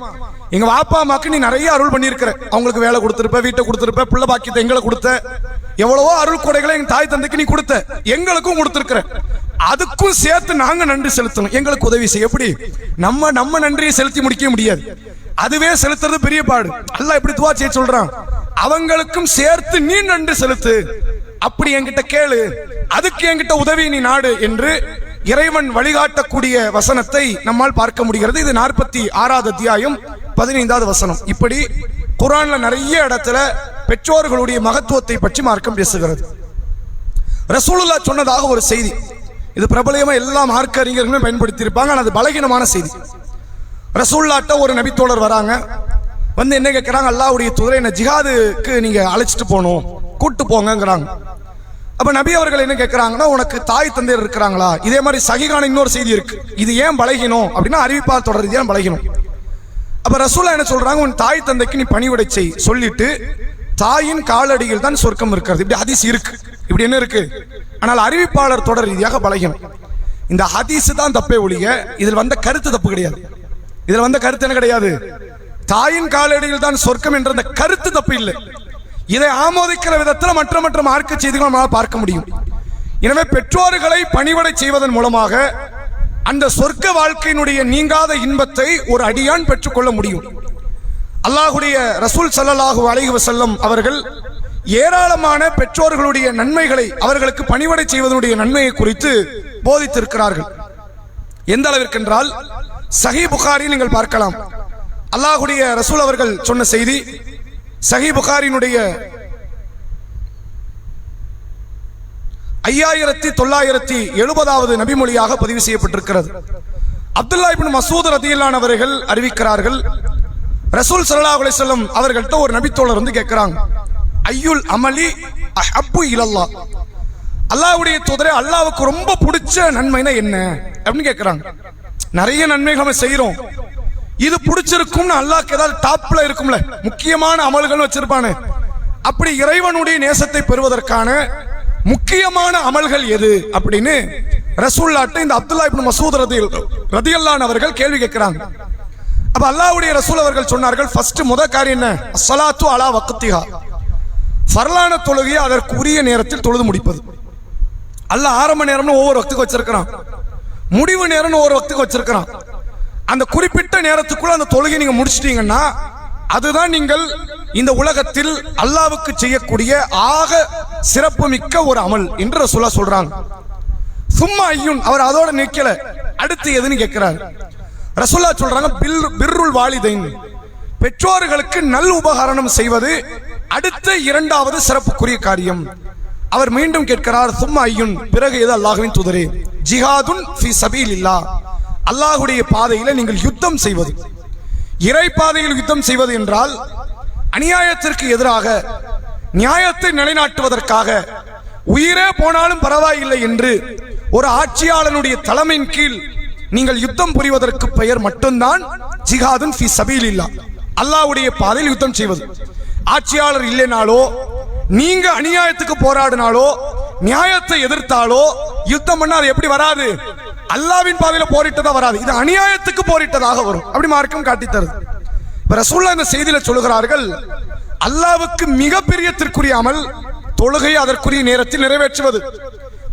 எங்க வாப்பா அம்மாக்கு நீ நிறைய அருள் பண்ணியிருக்கிற, அவங்களுக்கு வேலை கொடுத்திருப்ப, வீட்டை கொடுத்திருப்ப, பிள்ளை பாக்கியத்தை எங்களை கொடுத்த, எவ்வளவோ அருள் கொடைகளை எங்க தாய் தந்தைக்கு நீ கொடுத்த, எங்களுக்கும் கொடுத்திருக்கிற, அதுக்கும் சேர்த்து நாங்க நன்றி செலுத்தணும், எங்களுக்கு உதவி செய்ய. எப்படி நம்ம நன்றியை செலுத்தி முடிக்க முடியாது, அதுவே செலுத்துறது பெரிய பாடு. அல்லாஹ் எப்படி துஆ செய்ய சொல்றான், அவங்களுக்கும் சேர்த்து நீ நன்றி செலுத்து, அப்படி என்கிட்ட கேளு, அதுக்கு என்கிட்ட உதவி நீ நாடு என்று இறைவன் வழிகாட்டக்கூடிய வசனத்தை நம்மால் பார்க்க முடிகிறது. இது 46வது அத்தியாயம் 15வது வசனம். இப்படி குர்ஆன்ல நிறைய இடத்துல பெற்றோர்களுடைய மகத்துவத்தை பற்றி மார்க்கம் பேசுகிறது. ரசூலுல்லாஹ் சொன்னதாக ஒரு செய்தி, இது பிரபலமா எல்லா மார்க்க அறிஞர்களுமே பயன்படுத்தி இருப்பாங்க. ஆனால் அது பலகீனமான செய்தி. ரசூலுல்லாஹ்ட்ட ஒரு நபித்தோழர் வராங்க, வந்து என்ன கேட்கிறாங்க, அல்லாஹ்வுடைய தூதரே என்ன ஜிஹாதுக்கு நீங்க அழைச்சிட்டு போகணும், கூட்டு போங்கிறாங்க. அப்ப நபி அவர்கள் என்ன கேட்கிறாங்கன்னா, உனக்கு தாய் தந்தையர் இருக்கிறாங்களா? இதே மாதிரி சஹீஹான இன்னொரு செய்தி இருக்கு. இது ஏன் பலகீனம் அப்படின்னா அறிவிப்பால் தொடர் ரீதியாக பலகீனம். அப்ப ரசூலுல்லாஹ் என்ன சொல்றாங்க, உன் தாய் தந்தைக்கு நீ பணிவிடை செய், சொல்லிட்டு தாயின் காலடியில் தான் சொர்க்கம் இருக்கிறது. இப்படி ஹதீஸ் இருக்கு, இப்படி என்ன இருக்கு. ஆனால் அறிவிப்பாளர் தொடர் ரீதியாக பலகீனம். இந்த ஹதீஸ் தான் தப்பே ஒழிய இதில் வந்த கருத்து தப்பு கிடையாது. இதில் வந்த கருத்து என்ன கிடையாது, தாயின் காலடியில் தான் சொர்க்கம் என்ற அந்த கருத்து தப்பு இல்லை. இதை ஆமோதிக்கிற விதத்தில் மற்ற மார்க்க செய்திகள் நம்மளால் பார்க்க முடியும். எனவே பெற்றோர்களை பணிவிடை செய்வதன் மூலமாக அந்த சொர்க்க வாழ்க்கையினுடைய நீங்காத இன்பத்தை ஒரு அடியான் பெற்றுக்கொள்ள முடியும். அல்லாஹ்வுடைய ரசூல் ஸல்லல்லாஹு அலைஹி வஸல்லம் அவர்கள் ஏராளமான பெற்றோர்களுடைய நன்மைகளை, அவர்களுக்கு பணிவிடை செய்வதனுடைய நன்மையை குறித்து போதித்திருக்கிறார்கள். எந்த அளவிற்கு என்றால் சஹீஹ் புகாரியில் நீங்கள் பார்க்கலாம். அல்லாஹ்வுடைய ரசூல் அவர்கள் சொன்ன செய்தி சஹீஹ் புகாரினுடைய 5970வது நபிமொழியாக பதிவு செய்யப்பட்டிருக்கிறது. அப்துல்லா இப்னு மஸ்ஊத் ரலியல்லாஹு அன்ஹு அவர்கள் அறிவிக்கிறார்கள், ரசூல் ஸல்லல்லாஹு அலைஹி வஸல்லம் அவர்கள்ட்ட ஒரு நபித்தோழர் வந்து கேட்கிறாங்க, ஐயுல் அமலி அஹப்பு இலல்லாஹ், அல்லாஹ்வுடைய தூதரே அல்லாஹ்வுக்கு ரொம்ப பிடிச்ச நன்மைனா என்ன அப்படின்னு கேட்கிறாங்க. நிறைய நன்மைகள் நம்ம செய்யறோம், இது பிடிச்சிருக்கும்னு அல்லாஹ்க்கு ஏதாவது டாப்ல இருக்கும்ல, முக்கியமான அமல்கள் வச்சிருப்பானு. அப்படி இறைவனுடைய நேசத்தை பெறுவதற்கான முக்கியமான அமல்கள் எது அப்படின்னு ரசூலுல்லாஹ்ட்ட இந்த அப்துல்லா இப்னு மஸ்ஊத் ரலியல்லாஹு அன்ஹு அவர்கள் கேள்வி கேட்கிறாங்க. அப்ப அல்லாஹ்வுடைய ரசூல் அவர்கள் சொன்னார்கள், ஃபர்ஸ்ட் முதல் காரியம் என்ன, ஸலாத்து அலா வக்திஹா, ஃபர்லான தொழுகையை அதற்கு உரிய நேரத்தில் தொழுது முடிப்பது. அல்லாஹ் ஆரம்ப நேரம்னு ஒவ்வொரு வக்துக்கு வச்சிருக்கிறான், முடிவு நேரம்னு ஒவ்வொரு வக்துக்கு வச்சிருக்கிறான். அந்த குறிப்பிட்ட நேரத்துக்குள்ள அந்த தொழுகை நீங்க முடிச்சிட்டீங்கன்னா அதுதான் நீங்கள் இந்த உலகத்தில் அல்லாஹ்வுக்கு செய்யக்கூடிய ஆக சிறப்பு மிக்க ஒரு அமல் என்று ரசூலுல்லாஹ் சொல்றாங்க. சும்மா ஐயுன், அவர் அதோட நிக்கல, அடுத்து எதுன்னு கேட்கிறார். ரசூலுல்லாஹ் சொல்றாங்க, பிர்ருல் வாலிதைன், பெற்றோர்களுக்கு நல் உபகாரணம் செய்வது அடுத்த இரண்டாவது சிறப்புக்குரிய காரியம். அவர் மீண்டும் கேட்கிறார், சும்மா ஐயுன், பிறகு எது அல்லாஹ்வின் தூதரே? ஜிஹாதுன் ஃபீ சபீலில்லாஹ், அல்லாஹ்வுடைய பாதையில நீங்கள் யுத்தம் செய்வது. இறை பாதையில் யுத்தம் செய்வது என்றால் அநியாயத்திற்கு எதிராக நியாயத்தை நிலைநாட்டுவதற்காக உயிரே போனாலும் பரவாயில்லை என்று ஒரு ஆட்சியாளனுடைய தலைமையின் கீழ் நீங்கள் யுத்தம் புரிவதற்கு பெயர் மட்டும்தான் ஜிஹாதுன் ஃபீ சபீலில்லாஹ், அல்லாஹ்வுடைய பாதையில் யுத்தம் செய்வது. ஆட்சியாளர் இல்லைனாலோ, நீங்க அநியாயத்துக்கு போராடினாலோ, நியாயத்தை எதிர்த்தாலோ யுத்தம் பண்ணா அது எப்படி வராது, அல்லாஹ்வின் பாதையில போரிட்டதா வராது, இது அநியாயத்துக்கு போரிட்டதாக வரும். அப்படி மார்க்கம் காட்டி தருது. ரசூலுல்லாஹ் இந்த செய்தியில சொல்லுகிறார்கள், அல்லாஹ்வுக்கு மிக பிரியத்திற்குரிய அமல் தொழுகையை அதற்குரிய நேரத்தில் நிறைவேற்றுவது,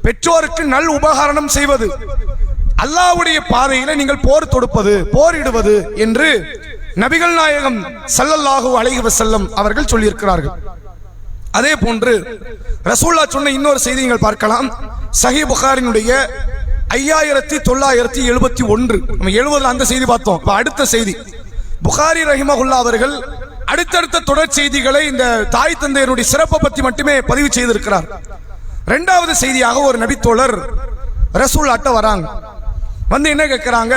பெற்றோருக்கு நல் உபகாரணம் செய்வது, அல்லாஹ்வுடைய பாதையில நீங்கள் போர் தொடுப்பது, போரிடுவது என்று நபிகள் நாயகம் ஸல்லல்லாஹு அலைஹி வஸல்லம் அவர்கள் சொல்லியிருக்கிறார்கள். அதே போன்று ரசூலுல்லாஹ் சொன்ன இன்னொரு செய்தி நீங்கள் பார்க்கலாம். சஹீஹ் புகாரினுடைய 5971, நம்ம 70 அந்த செய்தி பார்த்தோம். அடுத்த செய்தி புகாரி ரஹிமஹுல்லாஹ் அவர்கள் அடுத்தடுத்த தொடர் செய்திகளை இந்த தாய் தந்தையருடைய சிறப்பை பற்றி மட்டுமே பதிவு செய்திருக்கிறார். இரண்டாவது செய்தியாக ஒரு நபித்தோழர் ரசூலுல்லாஹ்ட்ட வராங்க, வந்து என்ன கேட்கிறாங்க,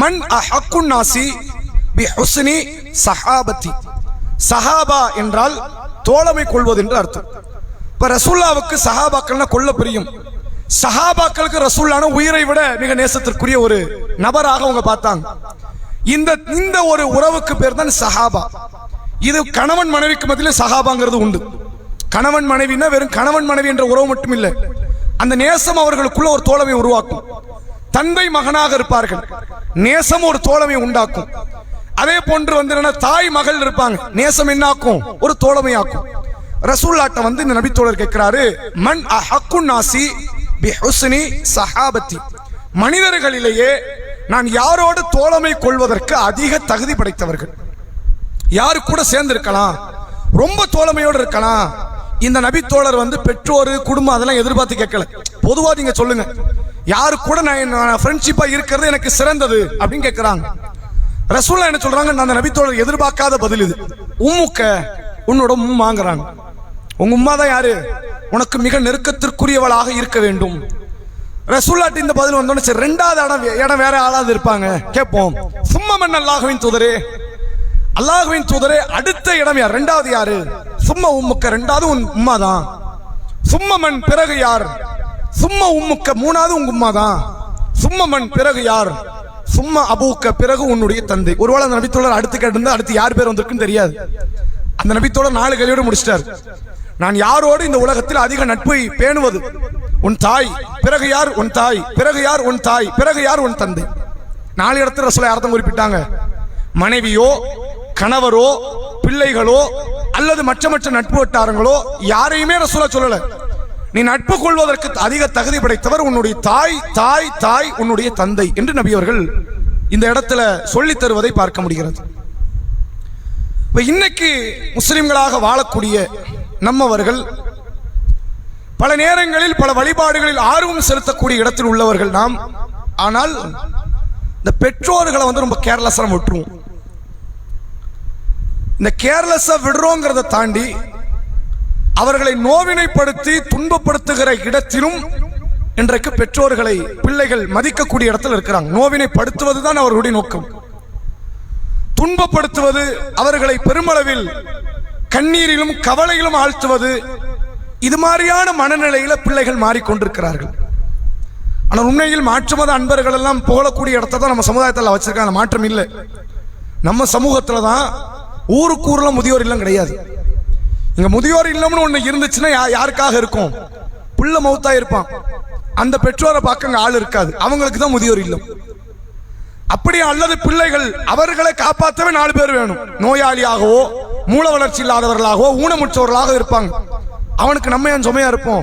மன் அஹக்குன் நாசி பி ஹுஸ்னி சஹாபத்தி, சஹாபா என்றால் தோழமை கொள்வது என்று அர்த்தம். இப்ப ரசூலுல்லாஹ்வுக்கு சஹாபாக்கள்னா கொள்ள பிரியம். சஹாபாக்களுக்கு ரசூலுல்லாஹ்னா உயிரை விட மிக நேசத்திற்குரிய ஒரு நபராக அவங்க பார்த்தாங்க. இந்த ஒரு உறவுக்கு பேர் தான் சஹாபா. இது கணவன் மனைவிக்கு மத்தியில சஹாபாங்கிறது உண்டு. கணவன் மனைவினா வெறும் கணவன் மனைவி என்ற உறவு மட்டும் இல்லை, அந்த நேசம் அவர்களுக்குள்ள ஒரு தோழமை உருவாக்கும். தந்தை மகனாக இருப்பார்கள், நேசம் ஒரு தோழமை உண்டாக்கும். அதே போன்று வந்து தாய் மகள் இருப்பாங்க, நேசம் என்னாக்கும், ஒரு தோழமையாக்கும். ரசூலுல்லாஹ்ட்ட வந்து இந்த நபித்தோழர் கேட்கிறாரு, மன் அஹக்குன் நாசி பி ஹுஸ்னி சஹாபத்தி, மனிதர்களிலேயே நான் யாரோடு தோழமை கொள்வதற்கு அதிக தகுதி படைத்தவர்கள், யாரு கூட சேர்ந்து இருக்கலாம், ரொம்ப தோழமையோடு இருக்கலாம். இந்த நபித்தோழர் வந்து பெற்றோர் குடும்பம் அதெல்லாம் எதிர்பார்த்து கேட்கல, பொதுவா நீங்க சொல்லுங்க யாரு கூட நான் ஃப்ரெண்ட்ஷிப்பா இருக்கிறது எனக்கு சிறந்தது அப்படின்னு கேட்கிறாங்க. ரசூலுல்லாஹ் என்ன சொல்றாங்க, அந்த நபித்தோழர் எதிர்பார்க்காத பதில் இது. உம்முக்க, உன்னோட உம்மாங்கிறாங்க. உங்க உம்மா தான் யாரு, உனக்கு மிக நெருக்கத்திற்குரியவளாக இருக்க வேண்டும். ரசூலுல்லாஹ் இந்த பதில் வந்தோன்னு சரி ரெண்டாவது இடம் வேற ஆளாவது இருப்பாங்க கேட்போம். சும்மமன் அல்லாஹ்வின் தூதரே, அல்லாஹ்வின் தூதரே அடுத்த இடம் யார்? ரெண்டாவது யாரு? சும்ம உம்முக்க, ரெண்டாவது உன் உம்மா தான். சும்மமன் பிறகு யார்? சும்ம உம்முக்க, மூணாவது உங்க உம்மா தான். சும்மமன் பிறகு யார்? சும்மா அபூக்க, பிறகு உன்னுடைய தந்தை. ஒருவேளை அந்த நபித்தோழர் அடுத்து கேட்டிருந்தா அடுத்து யார் பேர் வந்திருக்குன்னு தெரியாது. அந்த நபித்தோழர் 4 கேள்வியோட முடிச்சிட்டார். நான் யாரோடு இந்த உலகத்தில் அதிக நட்பை பேணுவது? உன் தாய், பிறகு யார்? உன் தாய், பிறகு யார்? உன் தாய், பிறகு யார்? உன் தந்தை. 4 இடத்துல ரசூலுல்லாஹ் அர்த்தம் குறிப்பிட்டாங்க. மனைவியோ, கணவரோ, பிள்ளைகளோ அல்லது மற்ற நட்பு வட்டாரங்களோ யாரையுமே ரசூலுல்லாஹ் சொல்லல. நீ நட்பு கொள்வதற்கு அதிக தகுதி படைத்தவர் உன்னுடைய தாய், தாய், தாய், உன்னுடைய தந்தை என்று நபி அவர்கள் இந்த இடத்துல சொல்லித் தருவதை பார்க்க முடிகிறது. இன்னைக்கு முஸ்லிம்களாக வாழக்கூடிய நம்மவர்கள் பல நேரங்களில் பல வழிபாடுகளில் ஆர்வம் செலுத்தக்கூடிய இடத்தில் உள்ளவர்கள் நாம். ஆனால் இந்த பெற்றோர்களை ரொம்ப கேர்லெஸ்ஸா விட்டுருவோம். இந்த கேர்லெஸ்ஸா விடுறோங்கிறத தாண்டி அவர்களை நோவினைப்படுத்தி துன்பப்படுத்துகிற இடத்திலும் இன்றைக்கு பெற்றோர்களை பிள்ளைகள் மதிக்கக்கூடிய இடத்தில் இருக்கிறாங்க. நோவினைப்படுத்துவதுதான் அவர்களுடைய நோக்கம். துன்பப்படுத்துவது, அவர்களை பெருமளவில் கண்ணீரிலும் கவலையிலும் ஆழ்த்துவது, இது மாதிரியான மனநிலையில பிள்ளைகள் மாறிக்கொண்டிருக்கிறார்கள். ஆனால் உண்மையில் மாற்று மத அன்பர்கள் எல்லாம் புகழக்கூடிய இடத்தை தான் நம்ம சமுதாயத்தில் வச்சிருக்காங்க. மாற்றம் இல்லை. நம்ம சமூகத்துல தான் ஊருக்கு ஊர்ல முதியோர் இல்லம் கிடையாது. இங்க முதியோர் இல்லம்னு ஒண்ணு இருந்துச்சுன்னா யாருக்காக இருக்கும்? புள்ள மௌத்தா இருப்பான், அந்த பெற்றோரை பார்க்க ஆள் இருக்காது, அவங்களுக்கு தான் முதியோர் இல்லம். அப்படி அல்லது பிள்ளைகள் அவர்களை காப்பாற்றவே 4 பேர் வேணும். நோயாளியாகவோ மூல வளர்ச்சி இல்லாதவர்களாகவோ ஊனமுற்றவர்களாக இருப்பாங்க. அவனுக்கு நம்ம ஏன் சுமையா இருப்போம்,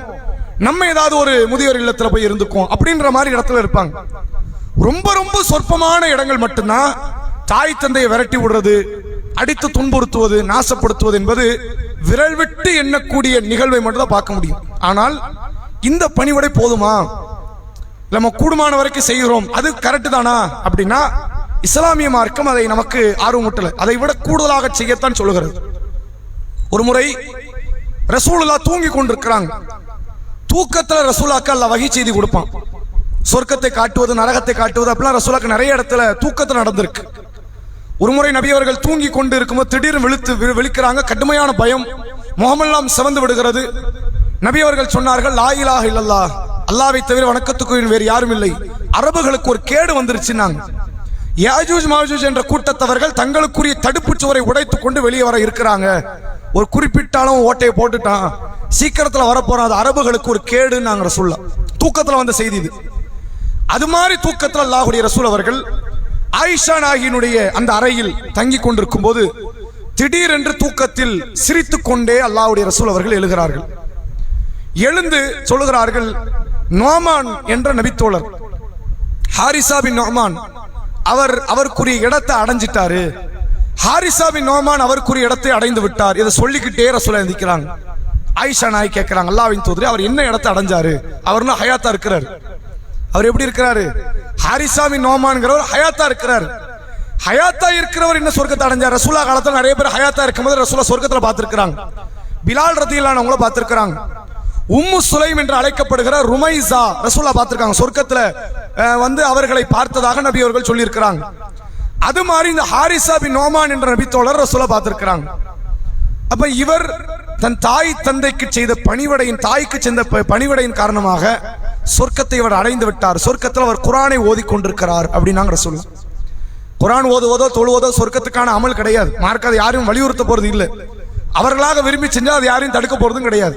நம்ம ஏதாவது ஒரு முதியோர் இல்லத்துல போய் இருந்துக்கும் அப்படின்ற மாதிரி இடத்துல இருப்பாங்க. ரொம்ப ரொம்ப சொற்பமான இடங்கள் மட்டும்தான் தாய் தந்தையை விரட்டி விடுறது, அடித்து துன்புறுத்துவது, நாசப்படுத்துவது என்பது விரல் விட்டு எண்ணக்கூடிய நிகழ்வை மட்டும் தான் பார்க்க முடியும். ஆனால் இந்த பணிவிடை போதுமா? நம்ம கூடுமான வரைக்கும் செய்கிறோம், அது கரெக்ட் தானா அப்படின்னா இஸ்லாமிய மார்க்கம் அதை நமக்கு ஆர்வமூட்டல. அதை விட கூடுதலாக செய்யத்தான் சொல்லுகிறது. ஒரு முறை ரசூலுல்லாஹ் தூங்கி கொண்டிருக்கிறாங்க. தூக்கத்துல ரசூலுல்லாஹ்க்கு அல்லாஹ் வஹி செய்தி கொடுப்பான். சொர்க்கத்தை காட்டுவது, நரகத்தை காட்டுவது அப்படிலாம் ரசூலுல்லாஹ்க்கு நிறைய இடத்துல தூக்கத்துல நடந்திருக்கு. ஒரு முறை நபி அவர்கள் தூங்கி கொண்டு இருக்கும்போது திடீர்னு விழிக்கிறாங்க. கடுமையான பயம், முகமெல்லாம் சிவந்து விடுகிறது. நபி அவர்கள் சொன்னார்கள், லா இலாஹ இல்லல்லாஹ், அல்லாஹ்வை தவிர வணக்கத்துக்கு வேறு யாரும் இல்லை. அரபுகளுக்கு ஒரு கேடு வந்துருச்சுன்னாங்க. யாஜூஜ் மாஜூஜ் என்ற கூட்டத்தவர்கள் தங்களுக்குரிய தடுப்பு சுவரை உடைத்துக் கொண்டு வெளியே வர இருக்கிறாங்க. ஒரு குறிப்பிட்ட அளவு ஓட்டையை போட்டுட்டான், சீக்கிரத்துல வரப்போறோம், அது அரபுகளுக்கு ஒரு கேடு நாங்க ரசூலுல்லாஹ் தூக்கத்துல வந்த செய்தி இது. அது மாதிரி தூக்கத்துல அல்லாஹ்வுடைய ரசூல் அவர்கள் ஆயிஷா நாகியினுடைய அந்த அறையில் தங்கி கொண்டிருக்கும் போது திடீரென்று தூக்கத்தில் சிரித்துக் கொண்டே அல்லாஹ்வுடைய ரசூல் அவர்கள் எழுகிறார்கள். எழுந்து சொல்லுகிறார்கள், நோமான் என்ற நபித்தோழர் ஹாரிசா பின் நோமான் அவருக்குரிய இடத்தை அடைஞ்சிட்டாரு. ஹாரிசா பின் நோமான் அவருக்குரிய இடத்தை அடைந்து விட்டார். இதை சொல்லிக்கிட்டே ரசூல் எந்திக்கிறாங்க. ஆயிஷா நாயகி கேட்கிறாங்க, அல்லாஹ்வின் தூதரே அவர் என்ன இடத்தை அடைஞ்சாரு? அவர்னா ஹயாத்தா இருக்கிறார். அவர் எப்படி இருக்கிறாரு? ஹாரிசா பின் நோமான்கிறவர் ஹயாத்தா இருக்கிறார். ஹயாத்தா இருக்கிறவர் என்ன சொர்க்கத்தை அடைஞ்சார்? ரசூலுல்லாஹ் காலத்துல நிறைய பேர் ஹயாத்தா இருக்கும்போது ரசூலுல்லாஹ் சொர்க்கத்துல பார்த்திருக்கிறாங்க. பிலால் ரதியல்லாஹு அன்ஹு பார்த்திருக்கிறாங்க. உம்மு சுலைம் என்று அழைக்கப்படுகிற ருமைஸா ரசூலுல்லாஹ் பார்த்திருக்காங்க. சொர்க்கத்துல அவர்களை பார்த்ததாக நபி அவர்கள் சொல்லி இருக்கிறாங்க. அது மாதிரி இந்த ஹாரிசா பின் நோமான் என்ற நபி தோழர் ரசூலுல்லாஹ் பார்த்திருக்கிறாங்க. அப்ப இவர் தன் தாய் தந்தைக்கு செய்த பணிவிடையின், தாய்க்கு செய்த பணிவிடையின் காரணமாக சொர்க்கத்தை அவர் அடைந்து விட்டார். சொர்க்கத்தில் அவர் குர்ஆனை ஓதிக்கொண்டிருக்கிறார் அப்படின்னாங்க ரசூலுல்லாஹ். குர்ஆன் ஓதுவதோ தொழுவதோ சொர்க்கத்துக்கான அமல் கிடையாது. மார்க்க அதை யாரும் வலியுறுத்த போறது இல்லை. அவர்களாக விரும்பி செஞ்சா அது யாரையும் தடுக்க போறதும் கிடையாது.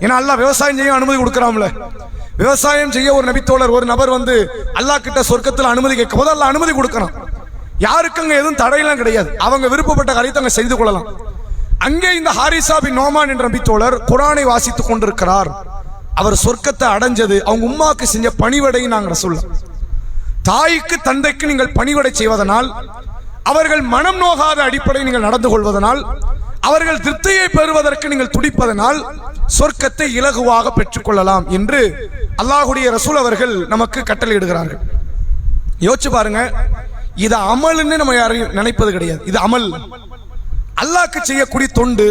ஏன்னா அல்லாஹ் விவசாயம் செய்ய அனுமதி கொடுக்கறாம்ல. விவசாயம் செய்ய ஒரு நபித்தோழர் ஒரு நபர் அல்லாஹ் கிட்ட சொர்க்கத்தில் அனுமதி கேட்கும் போது அல்லாஹ் அனுமதி கொடுக்கறான். யாருக்கும் அங்க எதுவும் தடையெல்லாம் கிடையாது. அவங்க விருப்பப்பட்ட காரியத்தை அங்க செய்து கொள்ளலாம். அங்கே இந்த ஹாரிசா பின் நோமான் என்ற நபித்தோழர் குர்ஆனை வாசித்துக் கொண்டிருக்கிறார். அவர் சொர்க்கத்தை அடைஞ்சது அவங்க உம்மாக்கு செஞ்ச பணிவிடை. நாங்க ரசூலுல்லாஹ் தாய்க்கு தந்தைக்கு நீங்கள் பணிவிடை செய்வதனால், அவர்கள் மனம் நோகாத அடிப்படை நீங்கள் நடந்து கொள்வதனால், அவர்கள் திருப்தியை பெறுவதற்கு நீங்கள் துடிப்பதனால் சொர்க்கத்தை இலகுவாக பெற்றுக் கொள்ளலாம் என்று அல்லாஹ்வுடைய ரசூல் அவர்கள் நமக்கு கட்டளையிடுகிறார்கள். யோசிச்சு பாருங்க, இது அமல்னு நம்ம யாரையும் நினைப்பது கிடையாது. இது அமல், அல்லாஹ்க்கு செய்யக்கூடிய தொண்டு,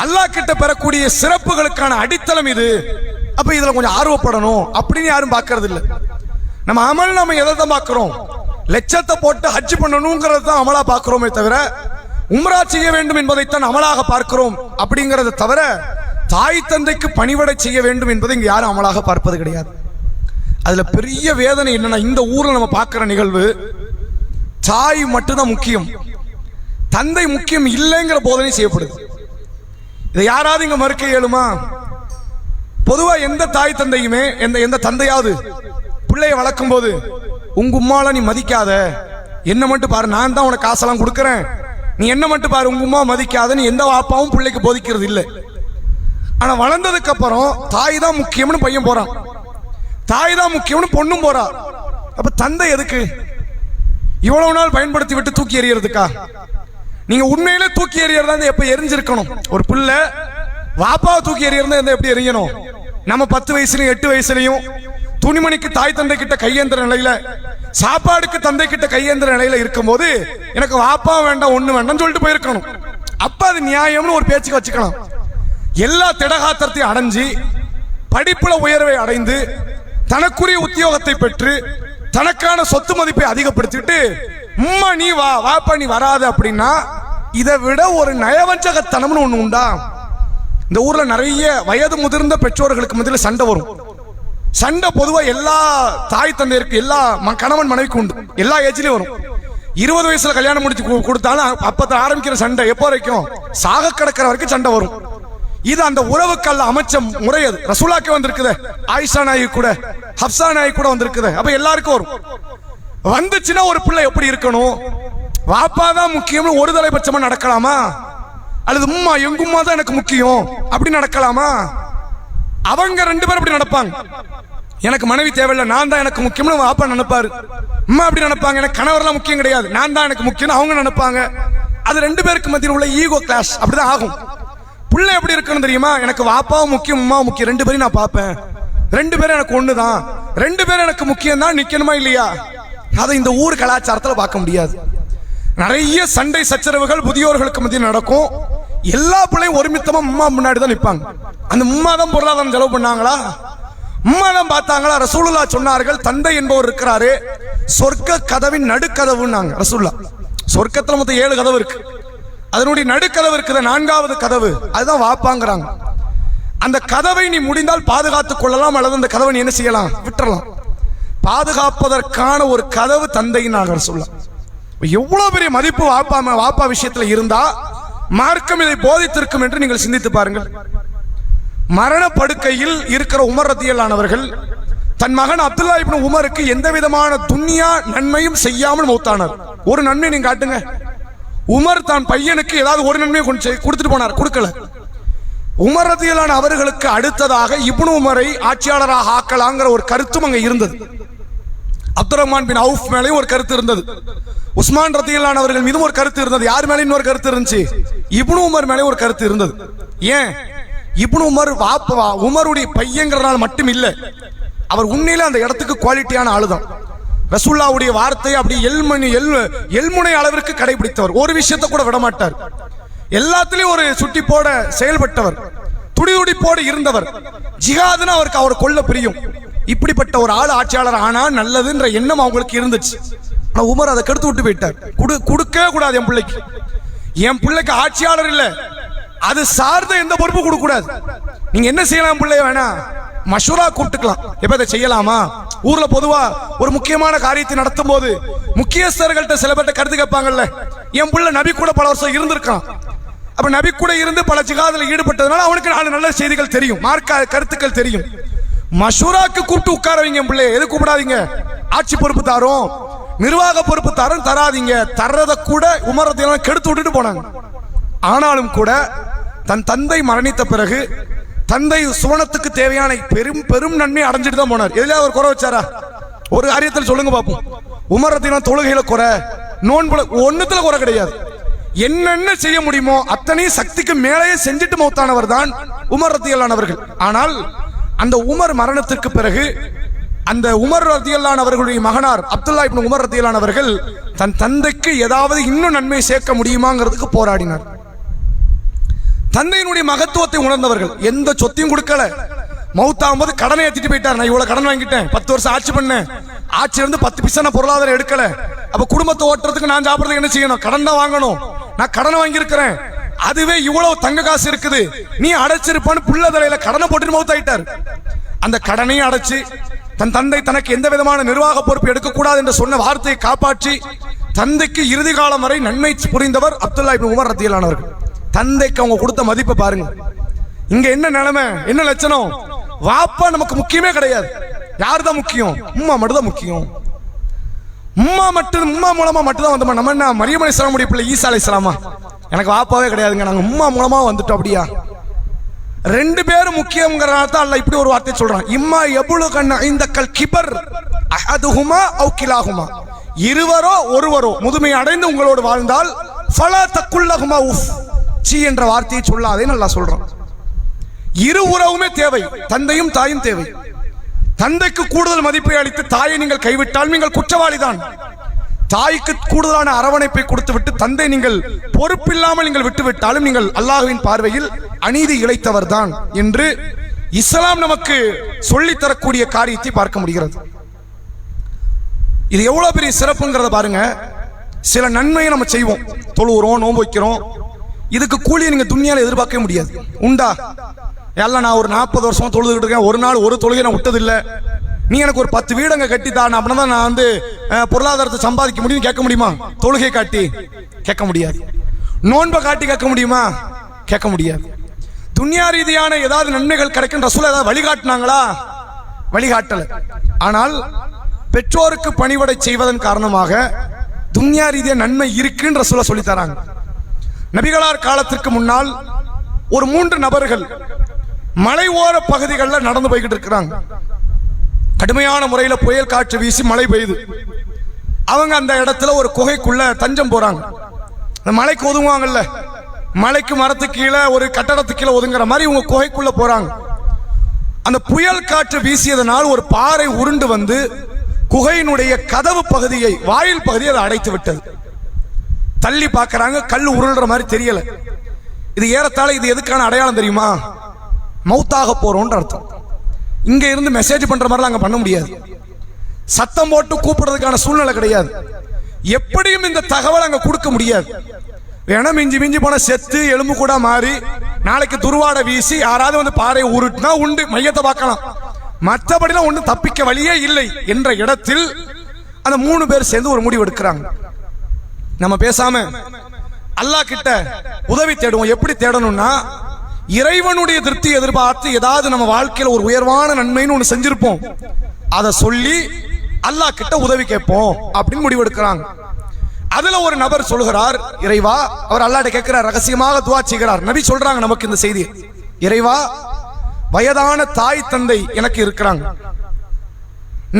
அல்லாஹ் கிட்ட பெறக்கூடிய சிறப்புகளுக்கான அடித்தளம் இது. அப்ப இதுல கொஞ்சம் ஆர்வப்படணும் அப்படின்னு யாரும் பார்க்கறது இல்லை. நம்ம அமல் நம்ம எதை தான் பார்க்கிறோம்? லட்சத்தை போட்டு ஹஜ் பண்ணணுங்கிறது தான் அமலா பார்க்கிறோமே தவிர உம்ரா செய்ய வேண்டும் என்பதைத்தான் அமலாக பார்க்கிறோம். அப்படிங்கறத தவிர தாய் தந்தைக்கு பணிவிடை செய்ய வேண்டும் என்பதை இங்க யாரும் அமலாக பார்ப்பது கிடையாது. அதுல பெரிய வேதனை என்னன்னா, இந்த ஊர்ல நம்ம பார்க்கிற நிகழ்வு தாய் மட்டும்தான் முக்கியம், தந்தை முக்கியம் இல்லைங்கிற போதனை செய்யப்படுது. இதை யாராவது இங்க மறுக்க இயலுமா? பொதுவா எந்த தாய் தந்தையுமே எந்த தந்தையாவது பிள்ளைய வளர்க்கும் போது உங்க உம்மால நீ மதிக்காத, என்ன மட்டும் பாரு, நான் தான் உனக்கு காசெல்லாம் கொடுக்கறேன், நீ என்ன மட்டும் பாரு, உங்க உமா மதிக்காத, நீ எந்த வாப்பாவும் பிள்ளைக்கு போதிக்கிறது இல்லை. ஆனா வளர்ந்ததுக்கு அப்புறம் தாய் தான் முக்கியம்னு பையன் போறான், தாய் தான் முக்கியம்னு பொண்ணும் போறா. அப்ப தந்தை எதுக்கு இவ்வளவு நாள் பயன்படுத்தி விட்டு தூக்கி எறியறதுக்கா? நீங்க உண்மையிலே தூக்கி எறியறதா எப்ப எரிஞ்சிருக்கணும். ஒரு பிள்ளை வாப்பாவை தூக்கி எறியறதா எப்படி எறியணும்? நம்ம 10 வயசுலயும் 8 வயசுலயும் துணிமணிக்கு தாய் தந்தை கிட்ட கையேந்திர நிலையில, சாப்பாடுக்கு தந்தை கிட்ட கையேந்திர நிலையில இருக்கும் போது எனக்கு வாப்பா வேண்டாம் ஒண்ணு வேண்டாம் சொல்லிட்டு போயிருக்கணும். அப்ப அது நியாயம்னு ஒரு பேச்சுக்கு வச்சுக்கலாம். எல்லா திடகாத்திரத்தையும் அடைஞ்சு படிப்புல உயர்வை அடைந்து தனக்குரிய உத்தியோகத்தை பெற்று தனக்கான சொத்து மதிப்பை அதிகப்படுத்திட்டு உம்மா நீ வா, வாப்பா நீ வராது அப்படின்னா இதை விட ஒரு நயவஞ்சகத்தனம்னு ஒண்ணு உண்டா? இந்த ஊர்ல நிறைய வயது முதிர்ந்த பெற்றோர்களுக்கு மத்தியில் சண்டை வரும். சண்டை பொதுவா எல்லா தாய் தந்தையருக்கு, எல்லா கணவன் மனைவிக்கு உண்டு, எல்லா ஏஜ்லயும் வரும். 20 வயசுல கல்யாணம் முடிச்சு கொடுத்தாலும் அப்பதான் ஆரம்பிக்கிற சண்டை எப்போ வரைக்கும்? சாக கிடக்கிற வரைக்கும் சண்டை வரும். இது அந்த உறவுக்கல்ல அமைச்ச முறை. அது ரசூலாக்கே வந்திருக்குது, ஆயிஷா நாயி கூட, ஹப்சா நாயி கூட வந்திருக்குது. அப்ப எல்லாருக்கும் வரும். வந்துச்சுன்னா ஒரு பிள்ளை எப்படி இருக்கணும்? வாப்பாதான் முக்கியம்னு ஒரு தலைபட்சமா நடக்கலாமா? அல்லது உம்மா எங்க உம்மா தான் எனக்கு முக்கியம் அப்படி நடக்கலாமா? அவங்க 2 பேரும் அப்படி நடப்பாங்க. எனக்கு மனைவி தேவையில்லை, நான் தான் எனக்கு முக்கியம்னு வாப்பா நினைப்பாரு. அம்மா அப்படி நினைப்பாங்க, எனக்கு கணவர்லாம் முக்கியம் கிடையாது, நான் தான் எனக்கு முக்கியம் அவங்க நினைப்பாங்க. அது 2 பேருக்கு மத்தியில் உள்ள ஈகோ கிளாஷ் அப்படிதான் ஆகும். பிள்ளை எப்படி இருக்கணும் தெரியுமா? எனக்கு வாப்பாவும் முக்கியம் உம்மாவும் முக்கியம், 2 பேரும் நான் பார்ப்பேன், 2 பேரும் எனக்கு ஒண்ணுதான், 2 பேரும் எனக்கு முக்கியம் தான் நிக்கணுமா இல்லையா? அதை இந்த ஊர் கலாச்சாரத்தில் பார்க்க முடியாது. நிறைய சண்டை சச்சரவுகள் முதியோர்களுக்கு மத்தியில் நடக்கும். எல்லா பிள்ளையும் ஒருமித்தமா உம்மா முன்னாடி தான் நிற்பாங்க. அந்த உம்மா தான் பொருளாதாரம் செலவு பண்ணாங்களா? உம்மா தான் பார்த்தாங்களா? ரசூலுல்லாஹ் சொன்னார்கள், தந்தை என்பவர் இருக்கிறாரு சொர்க்க கதவின் நடுக்கதவுன்னாங்க ரசூலுல்லாஹ். சொர்க்கத்துல மொத்தம் 7 கதவு இருக்கு, அதனுடைய நடுக்கதவு இருக்குது, 4வது கதவு அதுதான் வாப்பாங்கிறாங்க. அந்த கதவை நீ முடிந்தால் பாதுகாத்துக் கொள்ளலாம், அல்லது அந்த கதவை நீ என்ன செய்யலாம்? விட்டுறலாம். பாதுகாப்பதற்கான ஒரு கதவு தந்தையினாக ரசூலுல்லாஹ். எவ்வளவு பெரிய மதிப்பு வாப்பா விஷயத்துல இருந்தா மார்க்கம் இதை போதித்திருக்கும் என்று நீங்கள் சிந்தித்து பாருங்கள். மரண படுக்கையில் இருக்கிற உமர் ரலியல்லாஹு அவர்கள் தன் மகன் அப்துல்லா இப்னு உமருக்கு எந்த விதமான துன்யா நன்மையும் செய்யாமல் மௌத்தானார். ஒரு நன்மை நீங்க காட்டுங்க. உமர் தான் பையனுக்கு ஏதாவது ஒரு நன்மையை கொடுத்துட்டு போனார், கொடுக்கல. உமர் ரலியல்லாஹு அவர்களுக்கு அடுத்ததாக இப்னு உமரை ஆட்சியாளராக ஆக்கலாங்கிற ஒரு கருத்தும் அங்க இருந்தது. அப்துல் ரஹ்மான் பின் அவுஃப் மேலேயும் ஒரு கருத்து இருந்தது, உஸ்மான் ரலியல்லாஹு அவர்கள் மீதும் ஒரு கருத்து இருந்தது. யார் மேலே இன்னொரு கருத்து இருந்துச்சு? இப்னு உமர் மேலே ஒரு கருத்து இருந்தது. ஏன்? இப்னு உமர் உமருடைய பையங்கிறனால மட்டும் இல்ல, அவர் உண்மையில அந்த இடத்துக்கு குவாலிட்டியான ஆளுதான். ரசூலுல்லாஹ்வுடைய வார்த்தை அப்படி எல்முனை அளவிற்கு கடைபிடித்தவர், ஒரு விஷயத்தை கூட விட மாட்டார். எல்லாத்திலையும் ஒரு சுட்டி போட செயல்பட்டவர், துடிதுடிப்போடு இருந்தவர். ஜிஹாதுன்னு அவருக்கு அவர் கொல்ல பிரியும். இப்படிப்பட்ட ஒரு ஆள் ஆட்சியாளர் ஆனா நல்லதுன்ற எண்ணம் அவங்களுக்கு இருந்துச்சு. ஆனா உமர் அதை கெடுத்து விட்டு போயிட்டார். கொடுக்கவே கூடாது, என் பிள்ளைக்கு ஆட்சியாளர் இல்ல, அது சார்ந்த எந்த பொறுப்பு கொடுக்க கூடாது. நீங்க என்ன செய்யலாம்? பிள்ளைய வேணா மஷூரா கூப்பிட்டுக்கலாம், எப்ப இதை செய்யலாமா? ஊர்ல பொதுவா ஒரு முக்கியமான காரியத்தை நடத்தும் போது முக்கியஸ்தர்கள்ட்ட சில பேர்ட்ட கருத்து கேட்பாங்கல்ல. என் பிள்ளை நபி கூட பல வருஷம் இருந்திருக்கான், அப்ப நபி கூட இருந்து பல ஜிஹாதுல ஈடுபட்டதுனால அவனுக்கு 4 நல்ல செய்திகள் தெரியும், மார்க்க கருத்துக்கள் தெரியும். மஷூராக்கு கூப்பிட்டு உட்கார வைங்க பிள்ளைய, எது கூப்பிடாதீங்க. ஆட்சி பொறுப்பு தாரோம், நிர்வாக பொறுப்பு தாரோம் தராதீங்க. தர்றத கூட உமர் ரலியல்லாஹு கெடுத்து விட்டுட்டு போனாங்க. ஆனாலும் கூட தன் தந்தை மரணித்த பிறகு தந்தை சுவனத்துக்கு தேவையான பெரும் பெரும் நன்மை அடைஞ்சிட்டு தான் போனார். எதுல அவர் குறை வச்சாரா? ஒரு காரியத்தில் சொல்லுங்க பாப்போம். உமர் ரலியல்லாஹு தொழுகையில குறை, நோன்புல ஒண்ணுத்துல குறை கிடையாது. என்னென்ன செய்ய முடியுமோ அத்தனை சக்திக்கு மேலேயே செஞ்சுட்டு மௌத்தானவர் தான் உமர் ரலியல்லாஹு அவர்கள். ஆனால் அந்த உமர் மரணத்திற்கு பிறகு அந்த உமர் ரலியல்லாஹு அவர்களுடைய மகனார் அப்துல்லா இப்னு உமர் ரலியல்லாஹு அவர்கள் தன் தந்தைக்கு ஏதாவது இன்னும் நன்மை சேர்க்க முடியுமாங்கிறதுக்கு போராடினார். தந்தையினுடைய மகத்துவத்தை உணர்ந்தவர்கள். எந்த சொத்தையும் கொடுக்கல, மௌத்தாகும்போது கடனை ஏத்திட்டு போயிட்டார். நான் இவ்வளவு கடன் வாங்கிட்டேன், 10 வருஷம் ஆட்சி பண்ணேன், ஆட்சியில இருந்து 10 பைசா நான் பொருளாதாரம் எடுக்கல, அப்ப குடும்பத்தை ஓட்டுறதுக்கு நான் சாப்பிடுறதுக்கு என்ன செய்யணும்? கடன் தான் வாங்கணும். நான் கடனை வாங்கி இருக்கிறேன், அதுவே இவ்வளவு தங்க காசு இருக்குது, நீ அடைச்சிருப்பான்னு புள்ள தலையில கடனை போட்டு மௌத்தாயிட்டார். அந்த கடனையும் அடைச்சு தன் தந்தை தனக்கு எந்த விதமான நிர்வாக பொறுப்பு எடுக்கக்கூடாது என்று சொன்ன வார்த்தையை காப்பாற்றி தந்தைக்கு இறுதி காலம் வரை நன்மை புரிந்தவர் அப்துல்லா இப்னு உமர் ரலியல்லாஹு அன்ஹு. தந்தைக்கு அவங்க கொடுத்த மதிப்பை பாருங்க. இங்க என்ன நிலைமை, என்ன லட்சணம்? வாப்பா நமக்கு முக்கியமே கிடையாது. யார் தான் முக்கியம்? உம்மா மட்டும் தான் முக்கியம். உம்மா மூலமா மட்டும் தான் வந்தோமா? நம்ம என்ன மரியம் அலைஹிஸ்ஸலாம் உடைய பிள்ளை ஈசா அலைஹிஸ்ஸலாமா? எனக்கு வாப்பாவே கிடையாதுங்க, நாங்க உம்மா மூலமா வந்துட்டோம். அப்படியா? 2 பேரும் முக்கியம்ங்கறனால தான் அல்லாஹ் இப்படி ஒரு வார்த்தை சொல்றான். இம்மா யபுலுகன் இந்தக்கல் கிபர் அஹதுஹுமா அவ் கிலாஹுமா, இருவரோ ஒருவரோ முதுமை அடைந்து உங்களோடு வாழ்ந்தால் ஃபலா தக்குல்லஹுமா உஃப், சீ என்ற வார்த்தையை சொல்லாதேன்னு அல்லாஹ் சொல்றான். இரு உறவுமே தேவை, தந்தையும் தாயும் தேவை. தந்தைக்கு கூடுதல் மதிப்பை அளித்து தாயை நீங்கள் கைவிட்டால் நீங்கள் குற்றவாளிதான். தாய்க்கு கூடுதலான அரவணைப்பை கொடுத்து விட்டு தந்தை நீங்கள் பொறுப்பில்லாமல் நீங்கள் விட்டுவிட்டாலும் நீங்கள் அல்லாஹ்வின் பார்வையில் அநீதி இழைத்தவர் தான் என்று இஸ்லாம் நமக்கு சொல்லித் தரக்கூடிய காரியத்தை பார்க்க முடிகிறது. இது எவ்வளவு பெரிய சிறப்புங்கிறத பாருங்க. சில நன்மையை நம்ம செய்வோம், தொழுகிறோம், நோன்பு வைக்கிறோம், இதுக்கு கூலியை நீங்க துன்யால எதிர்பார்க்கவே முடியாது. உண்டா? எல்லாம் நான் ஒரு 40 வருஷமா தொழுதுகிட்டு இருக்கேன், ஒரு நாள் ஒரு தொழுகை நான் விட்டதில்லை, நீ எனக்கு ஒரு 10 வீடங்க கட்டித்தான் அப்படின்னா நான் வந்து பொருளாதாரத்தை சம்பாதிக்க முடியும் கேட்க முடியுமா? தொழுகை காட்டி கேட்க முடியாது. நோன்பை காட்டி கேட்க முடியுமா? கேட்க முடியாது. துன்யா ரீதியான ஏதாவது நன்மைகள் கிடைக்கும் ரசூல் ஏதாவது வழிகாட்டினாங்களா? வழிகாட்டல. ஆனால் பெற்றோருக்கு பணிவிடை செய்வதன் காரணமாக துன்யா ரீதியா நன்மை இருக்குன்னு ரசூலா சொல்லி தராங்க. நபிகளார் காலத்திற்கு முன்னால் ஒரு 3 நபர்கள் மலை ஓர பகுதிகளில் நடந்து போய்கிட்டு இருக்கிறாங்க. கடுமையான முறையில் புயல் காற்று வீசி மழை பெய்யுது. அவங்க அந்த இடத்துல ஒரு குகைக்குள்ள தஞ்சம் போறாங்க. அந்த மலைக்கு ஒதுங்குவாங்கல்ல, மலைக்கு மரத்துக்கு கீழே ஒரு கட்டடத்துக்கு கீழே ஒதுங்குற மாதிரி இவங்க குகைக்குள்ள போறாங்க. அந்த புயல் காற்று வீசியதனால் ஒரு பாறை உருண்டு வந்து குகையினுடைய கதவு பகுதியை, வாயில் பகுதியை அதை அடைத்து விட்டது. தள்ளி பார்க்கறாங்க, கல் உருள்ற மாதிரி தெரியல. இது ஏறத்தாழ இது எதுக்கான அடையாளம் தெரியுமா? மௌத்தாக போறோம்ன்ற அர்த்தம். இங்க இருந்து மெசேஜ் பண்ற மாதிரி அங்க பண்ண முடியாது, சத்தம் போட்டு கூப்பிடுறதுக்கான சூழ்நிலை கிடையாது. எப்படியும் இந்த தகவல் அங்க கொடுக்க முடியாது. வேணா மிஞ்சி போன செத்து எலும்பு கூட மாறி நாளைக்கு துருவாடை வீசி யாராவது வந்து பாறை உருட்டுனா உண்டு, மையத்தை பார்க்கலாம், மற்றபடிலாம் ஒண்ணு தப்பிக்க வழியே இல்லை என்ற இடத்தில் அந்த 3 பேர் சேர்ந்து ஒரு முடிவு எடுக்கிறாங்க. நம்ம பேசாம அல்லாஹ் கிட்ட உதவி தேடுவோம். எப்படி தேடணும்னா, இறைவனுடைய திருப்தி எதிர்பார்த்து ஏதாவது நம்ம வாழ்க்கையில் ஒரு உயர்வான நன்மைன்னு ஒண்ணு செஞ்சிருப்போம், அதை சொல்லி அல்லாஹ் கிட்ட உதவி கேட்போம் அப்படின்னு முடிவு எடுக்கிறாங்க. அதுல ஒரு நபர் சொல்கிறார், இறைவா, அவர் அல்லாஹ்ட்ட கேட்கிறார், ரகசியமாக துஆ செய்கிறார். நபி சொல்றாங்க நமக்கு இந்த செய்தி, இறைவா, வயதான தாய் தந்தை எனக்கு இருக்கிறாங்க,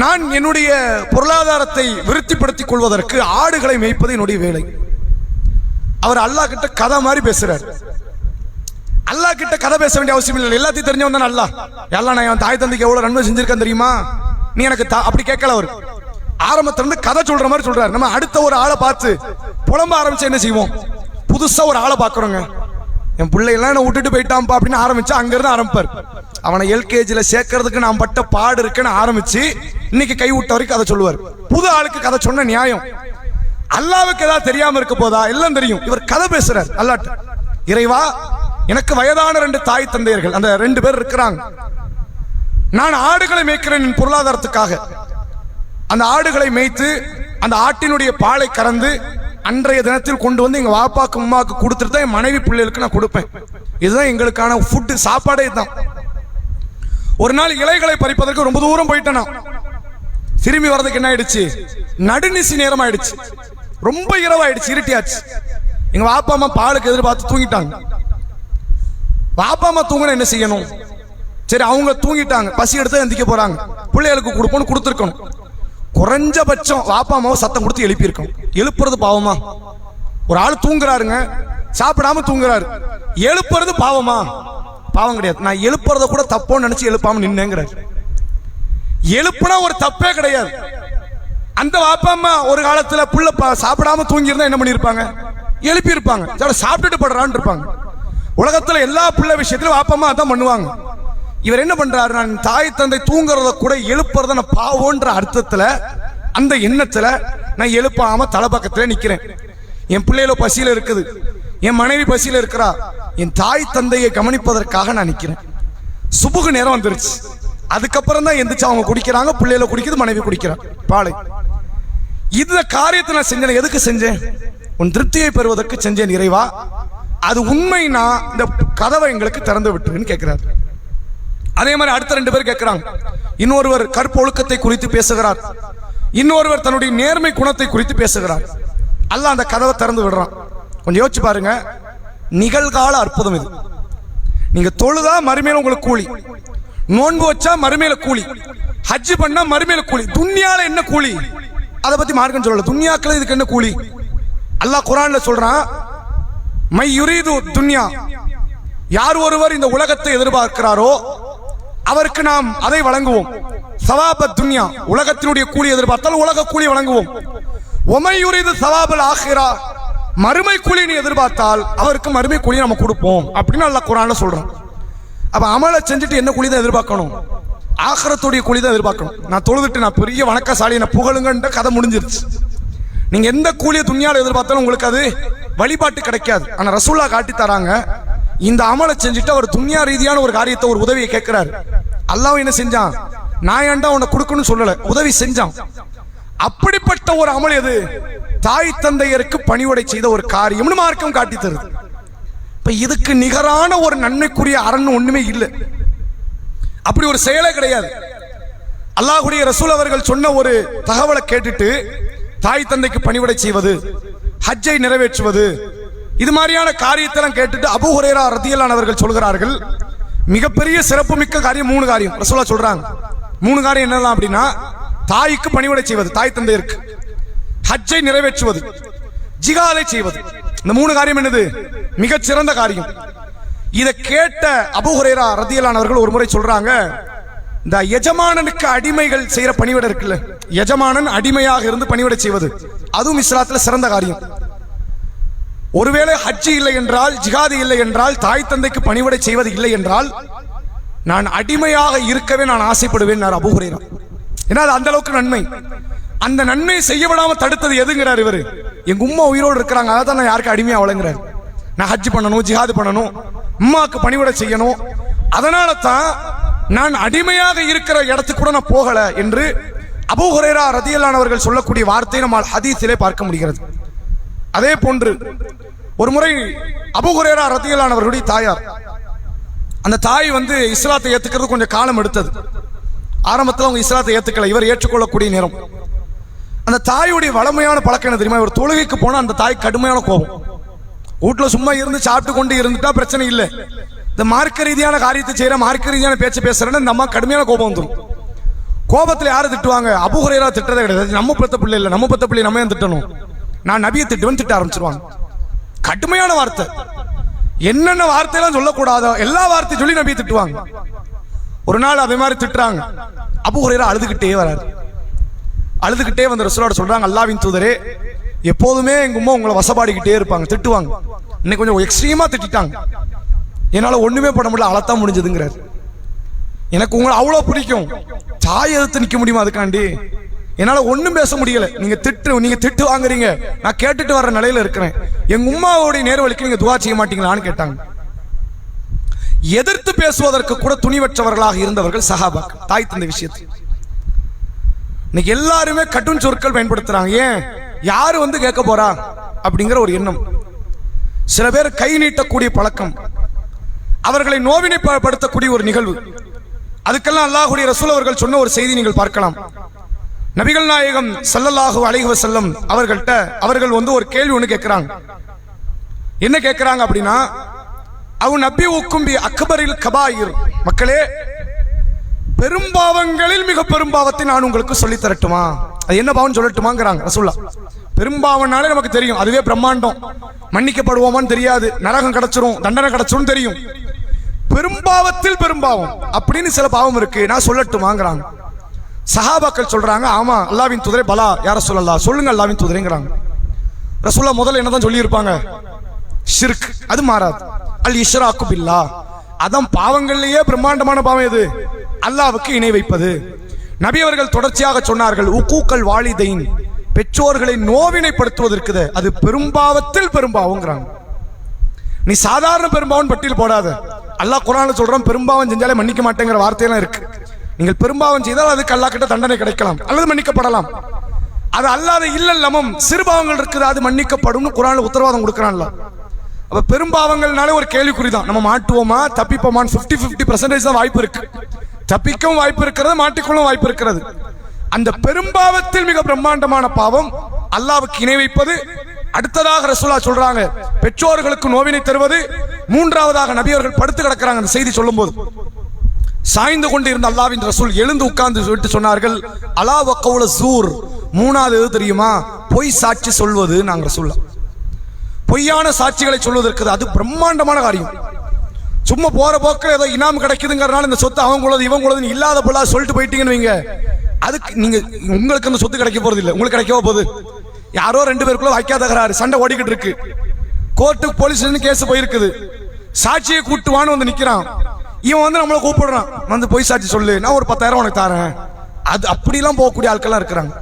நான் என்னுடைய பொருளாதாரத்தை விருத்திப்படுத்திக் கொள்வதற்கு ஆடுகளை மேய்ப்பது என்னுடைய வேலை. அவர் அல்லாஹ் கிட்ட கதை மாதிரி பேசுறார். அல்லாஹ் கிட்ட கதை பேச வேண்டிய அவசியம் இல்லை, எல்லாத்தையும் தெரிஞ்சவன் தான் அல்லாஹ். எல்லாம் நான் என் தாய் தந்தைக்கு எவ்வளவு நன்மை செஞ்சிருக்கேன் தெரியுமா, நீ எனக்கு அப்படி கேட்கல. அவர் ஆரம்பத்துல இருந்து கதை சொல்ற மாதிரி சொல்றாரு. நம்ம அடுத்த ஒரு ஆளை பார்த்து புலம்ப ஆரம்பிச்சு என்ன செய்வோம்? புதுசா ஒரு ஆளை பாக்குறோங்க, என் பிள்ளையெல்லாம் என்ன விட்டுட்டு போயிட்டான்ப்பா அப்படின்னு ஆரம்பிச்சு அங்க இருந்து ஆரம்பிப்பார். அவனை எல்கேஜில சேர்க்கறதுக்கு நான் பட்ட பாடு இருக்குன்னு ஆரம்பிச்சு இன்னைக்கு கை விட்ட வரைக்கும் அதை சொல்லுவார். புது ஆளுக்கு கதை சொன்ன நியாயம். அல்லாவுக்கு ஏதாவது தெரியாம இருக்க போதா? எல்லாம் தெரியும். இவர் கதை பேசுறார் அல்லாஹ். இறைவா, எனக்கு வயதான 2 தாய் தந்தையர்கள், அந்த 2 பேர் இருக்கிறாங்க, நான் ஆடுகளை மேய்க்கிறேன் என் பொருளாதாரத்துக்காக. அந்த ஆடுகளை மேய்த்து அந்த ஆட்டினுடைய பாலை கறந்து அன்றைய தினத்தில் கொண்டு வந்து எங்க வாப்பாக்கு உமாக்கு கொடுத்துட்டு தான் என் மனைவி பிள்ளைகளுக்கு நான் கொடுப்பேன். இதுதான் எங்களுக்கான ஃபுட்டு, சாப்பாடே இதுதான். ஒரு நாள் இலைகளை பறிப்பதற்கு ரொம்ப தூரம் போயிட்டேன். திரும்பி வர்றதுக்கு என்ன ஆயிடுச்சு? நடுநிசி நேரம் ஆயிடுச்சு, ரொம்ப இரவாயிடுச்சு, இருட்டியாச்சு. எங்க வாப்பா அம்மா பாலுக்கு எதிர்பார்த்து தூங்கிட்டாங்க. வாப்பா அம்மா தூங்கினா என்ன செய்யணும்? சரி, அவங்க தூங்கிட்டாங்க, பசி எடுத்து எந்திக்க போறாங்க, பிள்ளைகளுக்கு கொடுப்போம்னு கொடுத்துருக்கணும். குறைஞ்சபட்சம் வாப்பா அம்மாவை சத்தம் கொடுத்து எழுப்பி இருக்கணும். எழுப்புறது பாவமா? ஒரு ஆள் தூங்குறாருங்க, சாப்பிடாம தூங்குறாரு, எழுப்புறது பாவமா? பாவம் கிடையாது. நான் எழுப்புறத கூட தப்போன்னு நினைச்சு எழுப்பாம நின்னேங்கிறாரு. எழுப்புனா ஒரு தப்பே கிடையாது. அந்த வாப்பா அம்மா ஒரு காலத்துல புள்ள சாப்பிடாம தூங்கி இருந்தா என்ன பண்ணிருப்பாங்க? எழுப்பி இருப்பாங்க, சாப்பிட்டுட்டு படுறான்னு இருப்பாங்க. உலகத்துல எல்லா பிள்ளை விஷயத்திலும் வாப்பா அம்மா அதான் பண்ணுவாங்க. இவர் என்ன பண்றாரு, நான் தாய் தந்தை தூங்குறத கூட எழுப்புறத நான் பாவோன்ற அர்த்தத்துல, அந்த எண்ணத்துல நான் எழுப்பாம தலைப்பக்கத்துல நிக்கிறேன். என் பிள்ளைகள பசியில இருக்குது, என் மனைவி பசியில இருக்கிறா, என் தாய் தந்தையை கவனிப்பதற்காக நான் நிக்கிறேன். சுபுகு நேரம் வந்துருச்சு. அதுக்கப்புறம் தான் எந்திரிச்சு அவங்க குடிக்கிறாங்க, பிள்ளைகளை குடிக்குது, மனைவி குடிக்கிறான் பாலை. இந்த காரியத்தை நான் செஞ்சேன். எதுக்கு செஞ்சேன்? உன் திருப்தியை பெறுவதற்கு செஞ்சேன் இறைவா. அது உண்மைனா இந்த கதவை எங்களுக்கு திறந்து விட்டுன்னு கேட்கிறார். அதே மாதிரி அடுத்த 2 பேர் கேட்கிறாங்க. இன்னொருவர் கற்பொழுக்கத்தை குறித்து பேசுகிறார், இன்னொருவர் தன்னுடைய நேர்மை குணத்தை குறித்து பேசுகிறார். அல்லாஹ் அந்த கதவை திறந்து விடுறான். கொஞ்சம் யோசிச்சு பாருங்க, நிகழ்கால அற்புதம் இது. நீங்க தொழுதா மறுமையில உங்களுக்கு கூலி, நோன்பு வச்சா மறுமையில கூலி, ஹஜ் பண்ணா மறுமையில கூலி. துன்யால என்ன கூலி அதை பத்தி மார்க்கம் சொல்லல. துன்யாக்கள் இதுக்கு என்ன கூலி? அல்லாஹ் குர்ஆன்ல சொல்றான், மை யுரீது துன்யா, யார் ஒருவர் இந்த உலகத்தை எதிர்பார்க்கிறாரோ அவருக்கு நாம் அதை வழங்குவோம். சவாபத் துன்யா, உலகத்தினுடைய கூலி எதிர்பார்த்தால் உலக கூலி வழங்குவோம். ஒமை யுரீது சவாபல் ஆகிரா, மறுமை கூலி நீ எதிர்பார்த்தால் அவருக்கு மறுமை கூலி நம்ம கொடுப்போம் அப்படின்னு அல்லாஹ் குர்ஆன்ல சொல்றான். அப்ப அமலை செஞ்சுட்டு என்ன கூலி தான் எதிர்பார்க்கணும்? ஆகிரத்துடைய கூலி தான் எதிர்பார்க்கணும். நான் தொழுதுட்டு நான் பெரிய வணக்கசாலி என்ன புகழுங்கன்ற கதை முடிஞ்சிருச்சு. நீங்க எந்த கூலியை துன்யால எதிர்பார்த்தாலும் உங்களுக்கு அது வழிபாட்டு கிடைக்காது. ஆனா ரசூல்லா காட்டி தராங்க, இந்த அமலை செஞ்சுட்டு அவர் துன்யா ரீதியான ஒரு காரியத்தை, ஒரு உதவியை கேட்கிறாரு. அல்லாஹ் என்ன செஞ்சான்? நான் ஏன்டா உன்னை கொடுக்கணும்னு சொல்லல, உதவி செஞ்சான். அப்படிப்பட்ட ஒரு அமல் எது? தாய் தந்தையருக்கு பணிவுடை செய்த ஒரு காரியம்னு மார்க்கம் காட்டி தருது. இப்ப இதுக்கு நிகரான ஒரு நன்மைக்குரிய அரண் ஒண்ணுமே இல்லை. அப்படி ஒரு செயலே கிடையாது. அல்லாஹ்வுடைய ரசூல் அவர்கள் சொன்ன ஒரு தகவலை கேட்டுட்டு தாய் தந்தைக்கு பணிவிடை செய்வது, ஹஜ்ஜை நிறைவேற்றுவது, இது மாதிரியான காரியத்தெல்லாம் கேட்டுட்டு அபூ ஹுரைரா ரலியல்லாஹு அவர்கள் சொல்கிறார்கள், மிகப்பெரிய சிறப்பு மிக்க காரியம் 3 காரியம் ரசூலா சொல்றாங்க. 3 காரியம் என்னலாம் அப்படின்னா, தாய்க்கு பணிவிடை செய்வது, தாய் தந்தையருக்கு, ஹஜ்ஜை நிறைவேற்றுவது, ஜிஹாதை செய்வது. இந்த 3 காரியம் என்னது? மிகச் சிறந்த காரியம். இதை கேட்ட அபூ ஹுரைரா ரலியல்லாஹு அவர்கள் ஒரு முறை சொல்றாங்க, இந்த எஜமானனுக்கு அடிமைகள் செய்யற பணிவிடை இருக்குல்ல, எஜமானன் அடிமையாக இருந்து பணிவிடை செய்வது, அதுவும் இஸ்லாத்துல சிறந்த காரியம். ஒருவேளை ஹஜ்ஜி இல்லை என்றால், ஜிஹாது இல்லை என்றால், தாய் தந்தைக்கு பணிவிடை செய்வது இல்லை என்றால், நான் அடிமையாக இருக்கவே நான் ஆசைப்படுவேன் அபூ ஹுரைரா. ஏன்னா அது அந்த அளவுக்கு நன்மை. அந்த நன்மையை செய்ய விடாம தடுத்தது எதுங்கிறார் இவரு? எங்க உம்மா உயிரோடு இருக்கிறாங்க, அதான் நான் யாருக்கு அடிமையா அவளைங்கிறார். நான் ஹஜ் பண்ணணும், ஜிஹாது பண்ணணும், உம்மாக்கு பணிவிடை செய்யணும், அதனால தான் நான் அடிமையாக இருக்கிற இடத்துக்கு கூட நான் போகல என்று அபூ ஹுரைரா ரலியல்லாஹு அவர்கள் சொல்லக்கூடிய வார்த்தையை நம்ம ஹதீஸிலே பார்க்க முடிகிறது. அதே போன்று ஒரு முறை அபூ ஹுரைரா ரலியல்லாஹு அவர்களுடைய தாயார், அந்த தாய் இஸ்லாத்தை ஏத்துக்கிறது கொஞ்சம் காலம் எடுத்தது. ஆரம்பத்தில் அவங்க இஸ்லாத்தை ஏத்துக்கல, இவர் ஏற்றுக்கொள்ளக்கூடிய நேரம். அந்த தாயுடைய வளமையான பழக்கம் என்ன தெரியுமா? இவர் தொழுகைக்கு போனா அந்த தாய் கடுமையான கோபம். வீட்டுல சும்மா இருந்து சாப்பிட்டு கொண்டு இருந்துட்டா பிரச்சனை இல்லை. இந்த மார்க்க ரீதியான காரியத்தை செய்யற, மார்க்க ரீதியான பேச்சு பேசுறேன்னு இந்த அம்மா கடுமையான கோபம் வந்துடும். கோபத்துல யாரு திட்டுவாங்க? அபூ ஹுரைரா திட்டதே கிடையாது. நம்ம பெத்த பிள்ளை இல்லை, நம்ம பெத்த பிள்ளை நம்ம ஏன் திட்டணும்? நான் நபியை திட்டுவேன் திட்ட ஆரம்பிச்சிருவாங்க. கடுமையான வார்த்தை, என்னென்ன வார்த்தையெல்லாம் சொல்லக்கூடாதோ எல்லா வார்த்தையும் சொல்லி நபியை திட்டுவாங்க. ஒரு நாள் அதே மாதிரி திட்டுறாங்க. அபூ ஹுரைரா அழுதுகிட்டே வராரு. அழுதுகிட்டே வந்து ரசூலோட சொல்றாங்க, அல்லாஹ்வின் தூதரே, எப்போதுமே எங்க உம்மா உங்களை வசப்பாடிக்கிட்டே இருப்பாங்க, திட்டுவாங்க. இன்னைக்கு கொஞ்சம் எக்ஸ்ட்ரீமா திட்டாங்க, என்னால ஒண்ணுமே பண்ண முடியல, அழத்தான் முடிஞ்சதுங்கிறார். எனக்கு உங்களை அவ்வளவு பிடிக்கும், தாய் எதிர்த்து நிக்க முடியுமா? அதுக்காண்டி என்னால ஒண்ணும் பேச முடியல. நீங்க திட்டு வாங்குறீங்க, நான் கேட்டுட்டு வர்ற நிலையில இருக்கிறேன். எங்க உம்மாவுடைய நேர்வழிக்கு நீங்க துவா செய்ய மாட்டீங்களான்னு கேட்டாங்க. எதிர்த்து பேசுவதற்கு கூட துணிவற்றவர்களாக இருந்தவர்கள் சஹாபாக்கள் தாய் தந்தை விஷயத்தில். இன்னைக்கு எல்லாருமே கட்டுன் சொற்கள் பயன்படுத்துறாங்க. ஏன்? யாரு கேட்க போறா அப்படிங்கிற ஒரு எண்ணம். சில பேர் கை நீட்டக்கூடிய பழக்கம், அவர்களை நோவினைப்படுத்தக்கூடிய ஒரு நிகழ்வு. அதுக்கெல்லாம் அல்லாஹ்வுடைய ரசூல் அவர்கள் சொன்ன ஒரு செய்தி நீங்கள் பார்க்கலாம். நபிகள் நாயகம் ஸல்லல்லாஹு அலைஹி வஸல்லம் அவர்கள் ஒரு கேள்வி ஒன்று கேட்கிறாங்க. என்ன கேட்கிறாங்க அப்படின்னா, அவ் நபி உக்கும் பி அக்பரில் கபாயிர், மக்களே பெரும்பாவங்களில் மிக பெரும்பாவத்தை நான் உங்களுக்கு சொல்லி தரட்டுமா? அது என்ன பாவம் சொல்லட்டுமாங்கிறாங்க ரசூல்லா. பெரும்பாவனாலே நமக்கு தெரியும், அதுவே பிரம்மாண்டம், மன்னிக்கப்படுவோமான்னு தெரியாது, நரகம் கிடைச்சிரும், தண்டனை கிடைச்சிரும் தெரியும். பெரும்பாவத்தில் பெரும்பாவம் அப்படின்னு சில பாவம் இருக்கு, நான் சொல்லட்டுமாங்கிறாங்க. சஹாபாக்கள் சொல்றாங்க, ஆமா அல்லாஹ்வின் தூதரே, பலா யா ரசூலல்லாஹ், சொல்லுங்க அல்லாஹ்வின் தூதரேங்கிறாங்க. ரசூல்லா முதல்ல என்னதான் சொல்லி இருப்பாங்க? ஷிர்க், அது மாறாது. அல் இஷ்ராக்கு பில்லாஹ், அதான் பாவங்கள்லயே பிரம்மாண்டமான பாவம் எது? அல்லாஹ்வுக்கு இணை வைப்பது. நபி அவர்கள் தொடர்ச்சியாக சொன்னார்கள், உக்கூக்கல் வாலிதைன், பெற்றோர்களை நோவினைப்படுத்துவதற்கு அது பெரும்பாவத்தில் பெரும்பாவங்கிறாங்க. நீ சாதாரண பெரும்பாவம் பட்டியல் போடாத. அல்லாஹ் குர்ஆன்ல சொல்றான், பெரும்பாவம் செஞ்சாலே மன்னிக்க மாட்டேங்கிற வார்த்தையெல்லாம் இருக்கு. நீங்கள் பெரும்பாவம் செய்தால் அதுக்கு அல்லாஹ் கிட்ட தண்டனை கிடைக்கலாம் அல்லது மன்னிக்கப்படலாம். அது அல்லாத இல்லல்லமும் சிறுபாவங்கள் இருக்குது, அது மன்னிக்கப்படும் குர்ஆன்ல உத்தரவாதம் கொடுக்கறான்ல. அப்ப பெரும்பாவங்கள்னாலே ஒரு கேள்விக்குறிதான். நம்ம மாட்டுவோமா தப்பிப்போமான்னு 50-50% தான் வாய்ப்பு இருக்கு. தப்பிக்கவும் வாய்ப்பு இருக்கிறது, மாட்டிக்கொள்ளும் வாய்ப்பு இருக்கிறது. அந்த பெரும்பாவத்தில் மிக பிரம்மாண்டமான பாவம் அல்லாஹ்வுக்கு இணை வைப்பது. அடுத்ததாக ரசூலுல்லாஹ் சொல்றாங்க, பெற்றோர்களுக்கு நோவினை தருவது. மூன்றாவதாக நபி அவர்கள் படுத்து கிடக்கிறாங்க. அந்த செய்தி சொல்லும் போது சாய்ந்து கொண்டு இருந்த அல்லாஹ்வின் ரசூல் எழுந்து உட்கார்ந்து விட்டு சொன்னார்கள், அலா வகவுல ஸூர். மூணாவது எது தெரியுமா? பொய் சாட்சி சொல்வது. நாங்க ரசூலுல்லாஹ் பொய்யான சாட்சிகளை சொல்வதற்கு அது பிரம்மாண்டமான காரியம். சும்மா போற போக்கில் ஏதோ இனாம் கிடைக்குதுங்கிறனால இந்த சொத்து அவங்களது இவங்களது இல்லாத போல சொல்லிட்டு போயிட்டீங்கன்னு வைங்க, அதுக்கு நீங்க உங்களுக்கு அந்த சொத்து கிடைக்க போறது இல்லை, உங்களுக்கு கிடைக்கவோ போகுது. யாரோ 2 பேருக்குள்ள வாய்க்காத தகராறு, சண்டை ஓடிக்கிட்டு இருக்கு, கோர்ட்டுக்கு போலீஸ் கேஸ் போயிருக்குது, சாட்சியை கூட்டுவான்னு வந்து நிக்கிறான். இவன் வந்து நம்மளை கூப்பிடுறான், வந்து பொய் சாட்சி சொல்லு, நான் ஒரு 10,000 உனக்கு தரேன். அது அப்படிலாம் போகக்கூடிய ஆட்கள்லாம் இருக்கிறாங்க.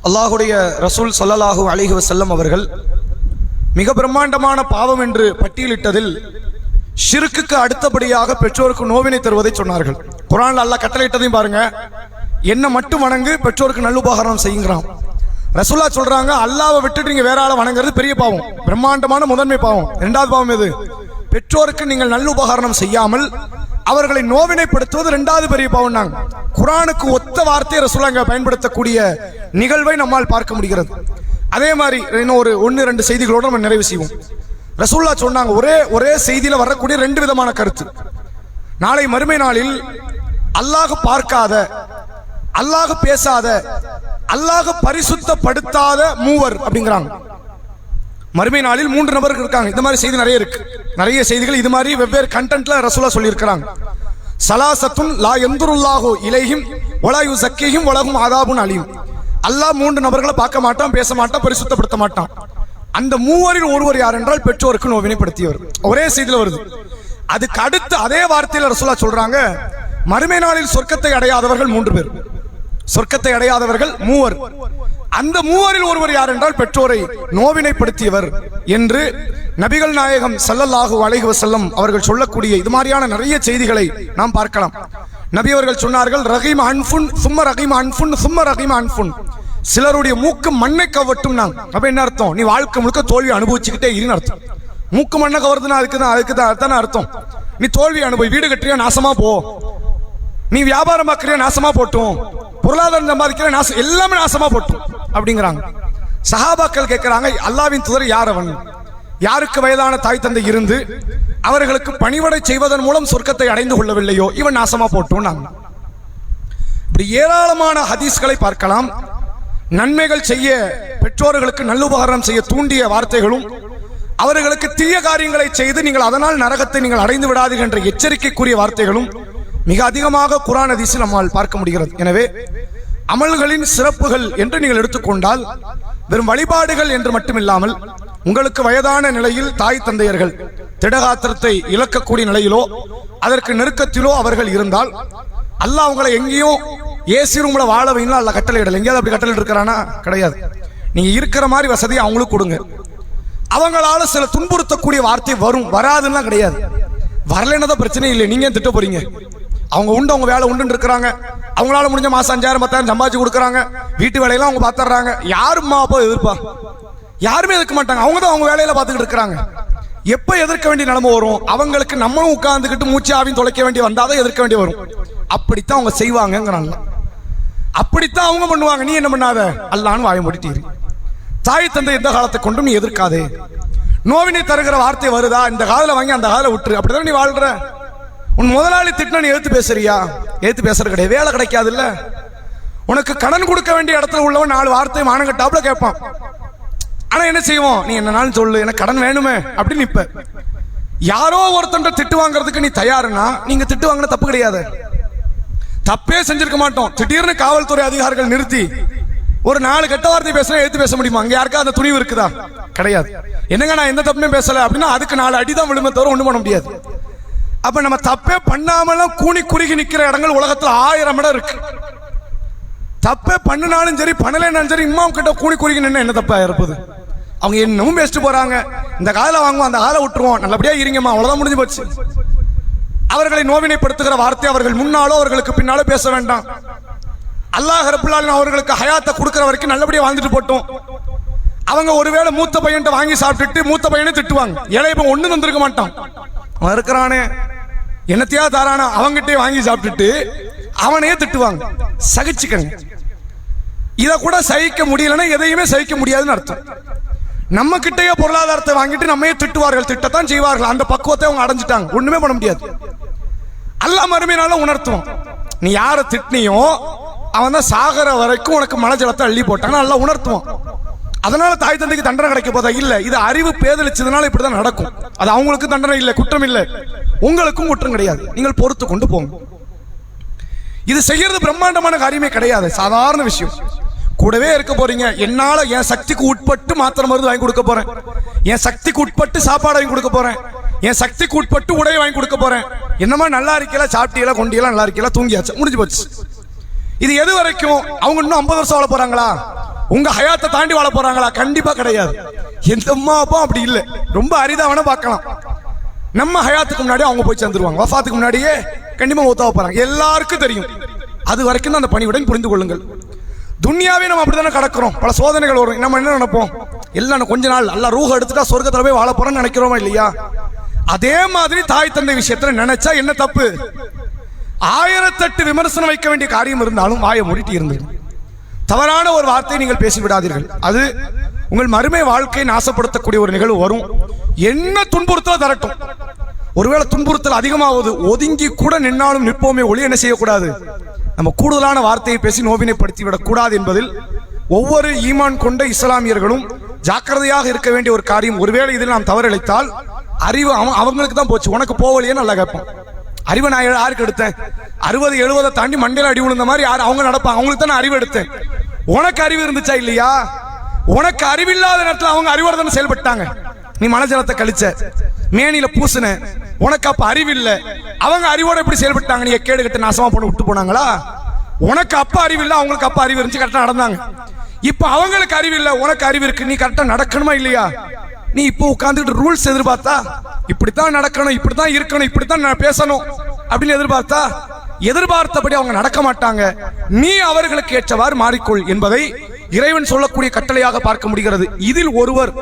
அல்லாஹுடைய ரசூல் ஸல்லல்லாஹு அலைஹி வஸல்லம் அவர்கள் மிக பிரம்மாண்டமான பாவம் என்று பட்டியலிட்டதில் ஷிர்க்குக்கு அடுத்தபடியாக பெற்றோருக்கு நோவினை தருவதை சொன்னார்கள். குர்ஆன்ல அல்லாஹ் கட்டளையிட்டதையும் பாருங்க, என்ன மட்டும் வணங்கு, பெற்றோருக்கு நல்லுபகாரம் செய்யுங்கிறான். ரசூலுல்லாஹ் சொல்றாங்க, அல்லாஹ்வை விட்டுட்டு நீங்க வேற ஆளை வணங்குறது பெரிய பாவம், பிரம்மாண்டமான முதன்மை பாவம். இரண்டாவது பாவம் எது? பெற்றோருக்கு நீங்கள் நல்லுபகாரம் செய்யாமல் அவர்களை நோவினைப்படுத்துவது இரண்டாவது பெரிய பாவம். நாங்க குர்ஆனுக்கு ஒத்த வார்த்தையை ரசூலுல்லாஹ் பயன்படுத்தக்கூடிய நிகழ்வை நம்மால் பார்க்க முடிகிறது. அதே மாதிரி இன்னும் ஒரு 1-2 செய்திகளோடு நம்ம நிறைவு செய்வோம். ரசூலுல்லாஹ் சொன்னாங்க, ஒரே செய்தியில வரக்கூடிய 2 விதமான கருத்து. நாளை மறுமை நாளில் அல்லாஹ் பார்க்காத, அல்லாஹ் பேசாத, அல்லாஹ் பரிசுத்தப்படுத்தாத மூவர் அப்படிங்கிறாங்க. மறுமை நாளில் 3 நபர்கள் இருக்காங்க. இந்த மாதிரி செய்தி நிறைய இருக்கு, நிறைய செய்திகள் இது மாதிரி வெவ்வேறு கண்டென்ட்ல ரசூலுல்லாஹ் சொல்லி இருக்காங்க. சலாசத்துன் லா யந்துருல்லாஹு இலைஹிம் வலா யுஸக்கிஹிம் வலஹும் அதாபுன் அலீம். அல்லாஹ் 3 நபர்களை பார்க்க மாட்டான், பேச மாட்டான், பரிசுத்தப்படுத்த மாட்டான். அந்த மூவரில் ஒருவர் யார் என்றால் பெற்றோருக்கு நோவினைப்படுத்தியவர். ஒரே செய்தியில வருது. அதுக்கு அடுத்து அதே வார்த்தையில ரசூலுல்லாஹ் சொல்றாங்க, மறுமை நாளில் சொர்க்கத்தை அடையாதவர்கள் 3 பேர், சொர்க்கத்தை அடையாதவர்கள் 3. அந்த 3 ஒருவர் யார் என்றால் பெற்றோரை நோவினைப்படுத்தியவர் என்று நபிகள் நாயகம் ஸல்லல்லாஹு அலைஹி வஸல்லம் அவர்கள் சொல்லக்கூடிய இது மாதிரியான நிறைய செய்திகளை நாம் பார்க்கலாம். நபி அவர்கள் சொன்னார்கள், ரஹீம் அன்ஃபுன் சும்ம ரஹீம் அன்ஃபுன் சும்ம ரஹீம் அன்ஃபுன். சிலருடைய மூக்கு மண்ணை கவட்டும். அப்ப என்ன அர்த்தம்? நீ வாழ்க்கை முழுக்க தோல்வி அனுபவிச்சுக்கிட்டே இருன்னு அர்த்தம். மூக்கு மண்ணை கவர்றதுன்னா அதுக்கு தான் அர்த்தம். நீ தோல்வி அனுபவி, வீடு கட்டுறியா நாசமா போ, நீ வியாபாரம் பார்க்கறியா நாசமா போட்டும், பொருளாதாரம் சம்பாதிக்கிற நாசம், எல்லாமே நாசமா போட்டும் அப்படிங்கிறாங்க. சஹாபாக்கள் கேட்கிறாங்க, அல்லாஹ்வின் தூதர் யார் அவன்? யாருக்கு வயதான தாய் தந்தை இருந்து அவர்களுக்கு பணிவடை செய்வதன் மூலம் சொர்க்கத்தை அடைந்து கொள்ளவில்லையோ இவன் நாசமா போட்டும். இப்படி ஏராளமான ஹதீஸ்களை பார்க்கலாம். நன்மைகள் செய்ய பெற்றோர்களுக்கு நல்லுபகாரம் செய்ய தூண்டிய வார்த்தைகளும், அவர்களுக்கு தீய காரியங்களை செய்து நீங்கள் அதனால் நரகத்தை நீங்கள் அடைந்து விடாதீர்கள் என்ற எச்சரிக்கைக்குரிய வார்த்தைகளும் மிக அதிகமாக குர்ஆன் ஹதீஸில் நம்மால் பார்க்க முடிகிறது. எனவே அமல்களின் சிறப்புகள் என்று நீங்கள் எடுத்துக்கொண்டால் வெறும் வழிபாடுகள் என்று மட்டுமில்லாமல், உங்களுக்கு வயதான நிலையில் தாய் தந்தையர்கள் திடகாத்திரத்தை இழக்கக்கூடிய நிலையிலோ அதற்கு நெருக்கத்திலோ அவர்கள் இருந்தால், அல்லாஹ் அவங்களை எங்கேயும் ஏசி ரூம்ல வாழ வைங்களா அல்ல கட்டளை இடல. எங்கேயாவது அப்படி கட்டளை இருக்கிறானா? கிடையாது. நீங்க இருக்கிற மாதிரி வசதியை அவங்களுக்கு கொடுங்க. அவங்களால சில துன்புறுத்தக்கூடிய வார்த்தை வரும், வராதுன்னா கிடையாது. வரலன்னதான் பிரச்சனை இல்லை, நீங்க திட்ட போறீங்க. அவங்க உண்டு, அவங்க வேலை உண்டு இருக்கிறாங்க. அவங்களால முடிஞ்ச மாசம் 5000 10,000 சம்பாதிச்சு கொடுக்குறாங்க. வீட்டு வேலையெல்லாம் அவங்க பாத்துறாங்க. யாருமா அப்போ எதிர்ப்பா? யாருமே எதிர்க்க மாட்டாங்க. அவங்க தான் அவங்க வேலையில பாத்துக்கிட்டு இருக்கிறாங்க. எப்ப எதிர்க்க வேண்டிய நிலைமை வரும்? அவங்களுக்கு நம்மளும் உட்கார்ந்துக்கிட்டு மூச்சு ஆவியும் தொலைக்க வேண்டிய வந்தாதான் எதிர்க்க வேண்டிய வரும். அப்படித்தான் அவங்க செய்வாங்கிறாங்க. அப்படித்தான் அவங்க பண்ணுவாங்க. நீ என்ன பண்ணாத, அல்லான்னு வாய மூடிட்டீரு. தாய் தந்தை எந்த காலத்தை கொண்டும் நீ எதிர்க்காதே. நோவினை தருகிற வார்த்தை வருதா, இந்த காதல வாங்கி அந்த காதல விட்டுரு. அப்படிதான் நீ வாழ்ற. உன் முதலாளி திட்டினா நீ எழுத்து பேசுறியா? எழுத்து பேசுறது கிடையாது. வேலை கிடைக்காது இல்ல. உனக்கு கடன் கொடுக்க வேண்டிய இடத்துல உள்ளவன் 4 வார்த்தை மானங்கட்டாப்புல கேட்பான். ஆனா என்ன செய்வோம்? நீ என்னன்னாலும் சொல்லு, எனக்கு கடன் வேணுமே அப்படின்னு நிப்ப. யாரோ ஒருத்தன் திட்டு வாங்குறதுக்கு நீ தயாருன்னா நீங்க திட்டு வாங்கின தப்பு கிடையாது. தப்பே செஞ்சிருக்க மாட்டோம். திடீர்னு காவல்துறை அதிகாரிகள் நிறுத்தி ஒரு 4 கெட்ட வார்த்தை பேசினா எழுத்து பேச முடியுமா? அங்க யாருக்கா அந்த துணிவு இருக்குதா? கிடையாது. என்னங்க நான் எந்த தப்புமே பேசல அப்படின்னா அதுக்கு 4 அடிதான் விழுமை தவிர ஒண்ணும் பண்ண முடியாது. அப்ப நம்ம தப்பே பண்ணாமலும் கூனி குறுகி நிக்கிற இடங்கள் உலகத்துல 1000 இடம் இருக்கு. தப்பே பண்ணினாலும் சரி பண்ணலைனாலும் சரி இம்மா கிட்ட கூனி குறுகி நின்று என்ன தப்பா இருப்பது? அவங்க என்னமும் பேசிட்டு போறாங்க. இந்த காலை வாங்குவோம், அந்த காலை விட்டுருவோம், நல்லபடியா இருங்கம்மா, அவ்வளவுதான் முடிஞ்சு போச்சு. அவர்களை நோவினைப்படுத்துகிற வார்த்தை அவர்கள் முன்னாலோ அவர்களுக்கு பின்னாலோ பேச வேண்டாம். அல்லாஹ் ரப்பல் ஆலமீன் அவர்களுக்கு ஹயாத்தை கொடுக்கிற வரைக்கும் நல்லபடியா வாழ்ந்துட்டு போட்டோம். அவங்க ஒருவேளை மூத்த பையன்ட்ட வாங்கி சாப்பிட்டுட்டு மூத்த பையனை திட்டுவாங்க. இளைய பையன் ஒண்ணு தந்திருக்க மாட்டான். அவன் இருக்கிறானே என்னத்தையா தாரானா அவங்கிட்டே வாங்கி சாப்பிட்டுட்டு அவனையே திட்டுவாங்க. சகிச்சுக்கங்க. இத கூட சகிக்க முடியலன்னா எதையுமே சகிக்க முடியாதுன்னு அர்த்தம். நம்ம கிட்டேயே பொருளாதாரத்தை வாங்கிட்டு நம்மையே திட்டுவார்கள், திட்டத்தான் செய்வார்கள். அந்த பக்குவத்தை அவங்க அடைஞ்சிட்டாங்க. ஒண்ணுமே பண்ண முடியாது. அல்லாஹ் மறுமையினால உணர்த்துவோம். நீ யாரை திட்டினியோ அவன் தான் சாகர வரைக்கும் உனக்கு மன ஜலத்தை அள்ளி போட்டான்னு நல்லா உணர்த்துவான். அதனால தாய் தந்தைக்கு தண்டனை கிடைக்க போதா? இல்ல. இது அறிவு பேதலிச்சதுனால இப்படிதான் நடக்கும். அது அவங்களுக்கு தண்டனை இல்லை, குற்றம் இல்லை. உங்களுக்கும் குற்றம் கிடையாது. நீங்கள் பொறுத்து கொண்டு போங்க. இது செய்யறது பிரம்மாண்டமான காரியமே கிடையாது, சாதாரண விஷயம். கூடவே இருக்க போறீங்க. என்னால என் சக்திக்கு உட்பட்டு மாத்திரை மருந்து வாங்கி கொடுக்க போறேன், என் சக்திக்கு உட்பட்டு சாப்பாடு வாங்கி கொடுக்க போறேன், என் சக்திக்கு உட்பட்டு உடையை வாங்கி கொடுக்க போறேன். என்னமா நல்லா இருக்கல, சாப்பிட்டீங்களா, கொண்டீங்களா, நல்லா இருக்கல, தூங்கியாச்சு, முடிஞ்சு போச்சு. இது எது வரைக்கும்? அவங்க இன்னும் 50 வருஷம் வாழ போறாங்களா? உங்க ஹயாத்தை தாண்டி வாழ போறாங்களா? கண்டிப்பா கிடையாது. எந்த அம்மா அப்பா அப்படி இல்லை. ரொம்ப அரிதாவன பார்க்கலாம். நம்ம ஹயாத்துக்கு முன்னாடி அவங்க போய் சேர்ந்துருவாங்க. வஃபாத்துக்கு முன்னாடியே கண்டிப்பா மூத்தாவ போறாங்க. எல்லாருக்கும் தெரியும். அது வரைக்கும் தான் அந்த பணிவுடன் புரிந்து கொள்ளுங்கள். துன்யாவே நம்ம அப்படித்தானே கடக்கிறோம். பல சோதனைகள் வரும். நம்ம என்ன நினைப்போம்? எல்லாம் கொஞ்ச நாள் அல்ல ரூஹ எடுத்துட்டா சொர்க்கத்துல போய் வாழ போறோம்னு நினைக்கிறோமா இல்லையா? அதே மாதிரி தாய் தந்தை விஷயத்துல நினைச்சா என்ன தப்பு? 1008 விமர்சனம் வைக்க வேண்டிய காரியம் இருந்தாலும் வாயை மூடிட்டு இருந்தது. தவறான ஒரு வார்த்தையை நீங்கள் பேசிவிடாதீர்கள். அது உங்கள் மறுமை வாழ்க்கையை நாசப்படுத்தக்கூடிய ஒரு நிகழ்வு வரும். என்ன துன்புறுத்தல் தரட்டும். ஒருவேளை துன்புறுத்தல் அதிகமாவது ஒதுங்கி கூட நின்னாலும் நிற்போமே ஒளி என்ன செய்யக்கூடாது? நம்ம கூடுதலான வார்த்தையை பேசி நோவினைப்படுத்தி விடக்கூடாது என்பதில் ஒவ்வொரு ஈமான் கொண்ட இஸ்லாமியர்களும் ஜாக்கிரதையாக இருக்க வேண்டிய ஒரு காரியம். ஒருவேளை இதில் நாம் தவறிழைத்தால் அறிவு அவங்களுக்கு தான் போச்சு. உனக்கு போவலையே நல்லா கேட்போம். அறிவை நான் யாருக்கு எடுத்தேன்? 60 70 தாண்டி மண்டையில அடி விழுந்த மாதிரி யார் அவங்க நடப்பாங்க. அவங்களுக்கு தான் நான் அறிவு எடுத்தேன். உனக்கு அறிவு இருந்துச்சா இல்லையா? உனக்கு அறிவில்லாத நேரத்தில் அவங்க அறிவோட தானே செயல்பட்டாங்க. நீ மனஜலத்தை கழிச்ச, மேனியில பூசுன, உனக்கு அப்ப அறிவு இல்ல. அவங்க அறிவோட எப்படி செயல்பட்டாங்க? நீ கேடு கட்டு நாசமா போன விட்டு போனாங்களா? உனக்கு அப்ப அறிவு இல்ல, அவங்களுக்கு அப்ப அறிவு இருந்துச்சு, கரெக்டா நடந்தாங்க. இப்ப அவங்களுக்கு அறிவு இல்ல, உனக்கு அறிவு இருக்கு, நீ கரெக்டா நடக்கணுமா இல்லையா? நீ இப்போ உட்கார்ந்துட்டு ரூல்ஸ் எதிர்பார்த்தா இப்படித்தான் நடக்கணும், இப்படித்தான் இருக்கணும், இப்படித்தான் பேசணும் அப்படின்னு எதிர்பார்த்தபடி அவங்க நடக்க மாட்டாங்க. நீ அவர்களுக்கு ஏற்றவாறு மாறிக்கொள் என்பதை இறைவன் சொல்லக்கூடிய கட்டளையாக பார்க்க முடிகிறது. இதில் ஒருவர்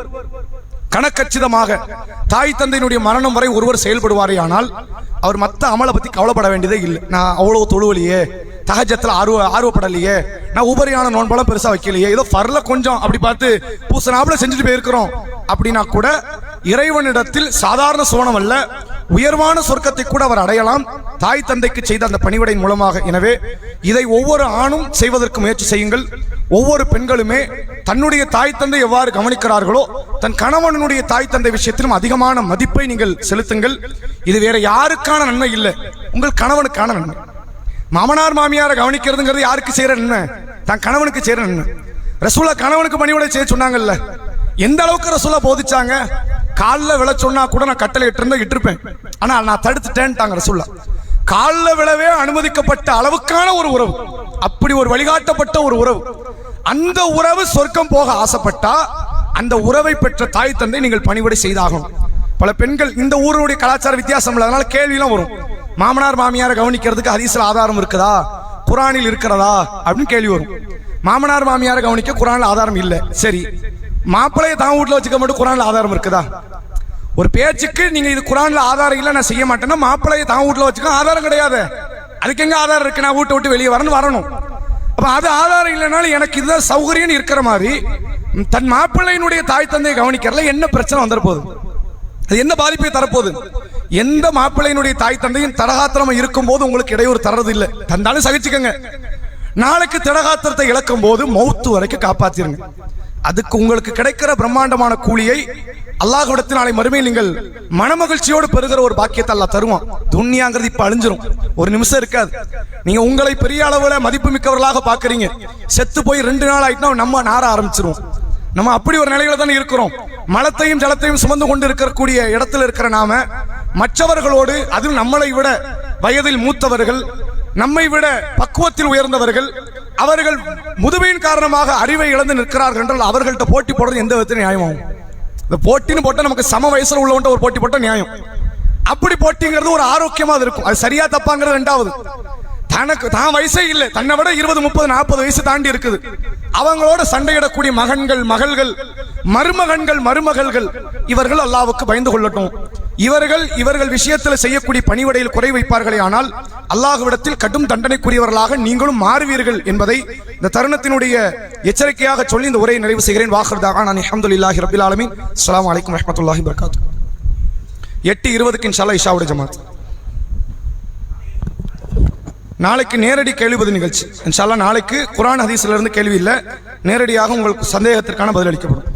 கணக்கச்சிதமாக தாய் தந்தையினுடைய மரணம் வரை ஒருவர் செயல்படுவாரே ஆனால் அவர் மற்ற அமலை பத்தி கவலைப்பட வேண்டியதே இல்லை. நான் அவ்வளவு தொழுவலையே, தஹஜ்ஜத்துல ஆர்வப்படலையே, நான் உபரியான நோன்பெல்லாம் பெருசா வைக்கலையே, ஏதோ ஃபர்ல கொஞ்சம் அப்படி பார்த்து பூசனாப்புல செஞ்சுட்டு போயிருக்கிறோம் அப்படின்னா கூட இறைவனிடத்தில் சாதாரண சோனம் அல்ல, உயர்வான சொர்க்கத்தை கூட அவர் அடையலாம் தாய் தந்தைக்கு செய்த அந்த பணிவிடையின் மூலமாக. எனவே இதை ஒவ்வொரு ஆணும் செய்வதற்கு முயற்சி செய்யுங்கள். ஒவ்வொரு பெண்களுமே தன்னுடைய தாய் தந்தை எவ்வாறு கவனிக்கிறார்களோ தன் கணவனுடைய தாய் தந்தை விஷயத்திலும் அதிகமான மதிப்பை நீங்கள் செலுத்துங்கள். இது வேற யாருக்கான நன்மை இல்லை, உங்கள் கணவனுக்கான நன்மை. மாமனார் மாமியாரை கவனிக்கிறதுங்கிறது யாருக்கு செய்யற நன்மை? தன் கணவனுக்கு செய்யற நன்மை. ரசூலா கணவனுக்கு பணிவிடை செய்ய சொன்னாங்கல்ல, எந்த அளவுக்கு ரசூலா போதிச்சாங்க? காலில் விழ சொன்னா கூட நான் கட்டளை இட்டிருப்பேன், ஆனா நான் தடுத்துட்டேன்ட்டாங்க ரசூலா. காலில் விழவே அனுமதிக்கப்பட்ட அளவுக்கான ஒரு உறவு, அப்படி ஒரு வழிகாட்டப்பட்ட ஒரு உறவு. அந்த உறவு சொர்க்கம் போக ஆசைப்பட்டா அந்த உறவை பெற்ற தாய் தந்தை நீங்கள் பணிவிடை செய்தாகும். பல பெண்கள் இந்த ஊருடைய கலாச்சார வித்தியாசம் இல்லை, அதனால கேள்வியெல்லாம் வரும். மாமனார் மாமியாரை கவனிக்கிறதுக்கு ஹதீஸ்ல ஆதாரம் இருக்குதா, குரானில் இருக்கிறதா அப்படின்னு கேள்வி வரும். மாமனார் மாமியாரை கவனிக்க குரான்ல ஆதாரம் இல்லை. சரி, மாப்பிள்ளையை தான் வீட்டுல வச்சுக்க மட்டும் குரான்ல ஆதாரம் இருக்குதா? ஒரு பேச்சுக்கு நீங்க இது குரான்ல ஆதாரம் இல்லை நான் செய்ய மாட்டேன்னா மாப்பிள்ளையை தான் வீட்டுல வச்சுக்க ஆதாரம் கிடையாது. அதுக்கு எங்க ஆதாரம் இருக்கு? நான் வீட்டை விட்டு வெளியே வரணும். அப்ப அது ஆதாரம் இல்லைனாலும் எனக்கு இதுதான் சௌகரியம் இருக்கிற மாதிரி தன் மாப்பிள்ளையினுடைய தாய் தந்தையை கவனிக்கிறதுல என்ன பிரச்சனை வந்துட போகுது? அது என்ன பாதிப்பை தரப்போகுது? எந்த மாப்பிள்ளையினுடைய தாய் தந்தையும் தடகாத்திரம் இருக்கும் போது உங்களுக்கு இடையூறு தர்றது இல்லை, தந்தாலும் சகிச்சுக்கங்க. நாளைக்கு திடகாத்திரத்தை இழக்கும் போது மௌத்து வரைக்கும் காப்பாத்திருங்க. அதுக்கு உங்களுக்கு கிடைக்கிற பிரம்மாண்டமான கூலியை அல்லாஹ்விடத்தில் நாளை மறுமையில் நீங்கள் மனமகிழ்ச்சியோடு பெறுகிற ஒரு பாக்கியத்தை அல்லாஹ் தருவான். துன்யாங்கிறது இப்ப அழிஞ்சிரும், ஒரு நிமிஷம் இருக்காது. நீங்க உங்களை பெரிய அளவுல மதிப்பு மிக்கவர்களாக பாக்குறீங்க, செத்து போய் 2 நாள் ஆயிட்டுனா நம்ம நார ஆரம்பிச்சிருவோம். நம்ம அப்படி ஒரு நிலையில தானே இருக்கிறோம். மலத்தையும் ஜலத்தையும் சுமந்து கொண்டு இருக்கக்கூடிய இடத்துல இருக்கிற நாம மற்றவர்களோடு, அதுவும் நம்மளை விட வயதில் மூத்தவர்கள், நம்மை விட பக்குவத்தில் உயர்ந்தவர்கள், அவர்கள் முதுமையின் காரணமாக அறிவை இழந்து நிற்கிறார்கள் என்றால் அவர்கள்ட்ட போட்டி போடுறது எந்த விதத்தில் நியாயமாகும்? இந்த போட்டின்னு போட்டா நமக்கு சம வயசுல உள்ளவன்ட்ட ஒரு போட்டி போட்டா நியாயம். அப்படி போட்டிங்கிறது ஒரு ஆரோக்கியமா இருக்கும். அது சரியா தப்பாங்கிறது ரெண்டாவது. தனக்கு தான் வயசே இல்லை, தன்னை விட 20, 30, 40 வயசு தாண்டி இருக்குது, அவங்களோட சண்டையிடக்கூடிய மகன்கள், மகள்கள், மருமகன்கள், மருமகள்கள், இவர்கள் அல்லாஹ்வுக்கு பயந்து கொள்ளட்டும். இவர்கள் விஷயத்தில் செய்யக்கூடிய பணிவிடையில் குறை வைப்பார்களே ஆனால் அல்லாஹ்விடத்தில் கடும் தண்டனைக்குரியவர்களாக நீங்களும் மாறுவீர்கள் என்பதை இந்த தருணத்தினுடைய எச்சரிக்கையாக சொல்லி இந்த உரையை நிறைவு செய்கிறேன். வாஹிர் நான் அல்ஹம்துலில்லாஹி ரப்பில் ஆலமீன். அஸ்ஸலாமு அலைக்கும் வரஹ்மத்துல்லாஹி வபரகாத்துஹு. 8:20 இன்ஷாஅல்லாஹ் இஷாவுடைய ஜமாத். நாளைக்கு நேரடி கேள்வி பதில் நிகழ்ச்சி இன்ஷா அல்லாஹ். நாளைக்கு குர்ஆன் ஹதீஸ்ல இருந்து கேள்வி இல்லை, நேரடியாக உங்களுக்கு சந்தேகத்திற்கான பதில் அளிக்கப்படும்.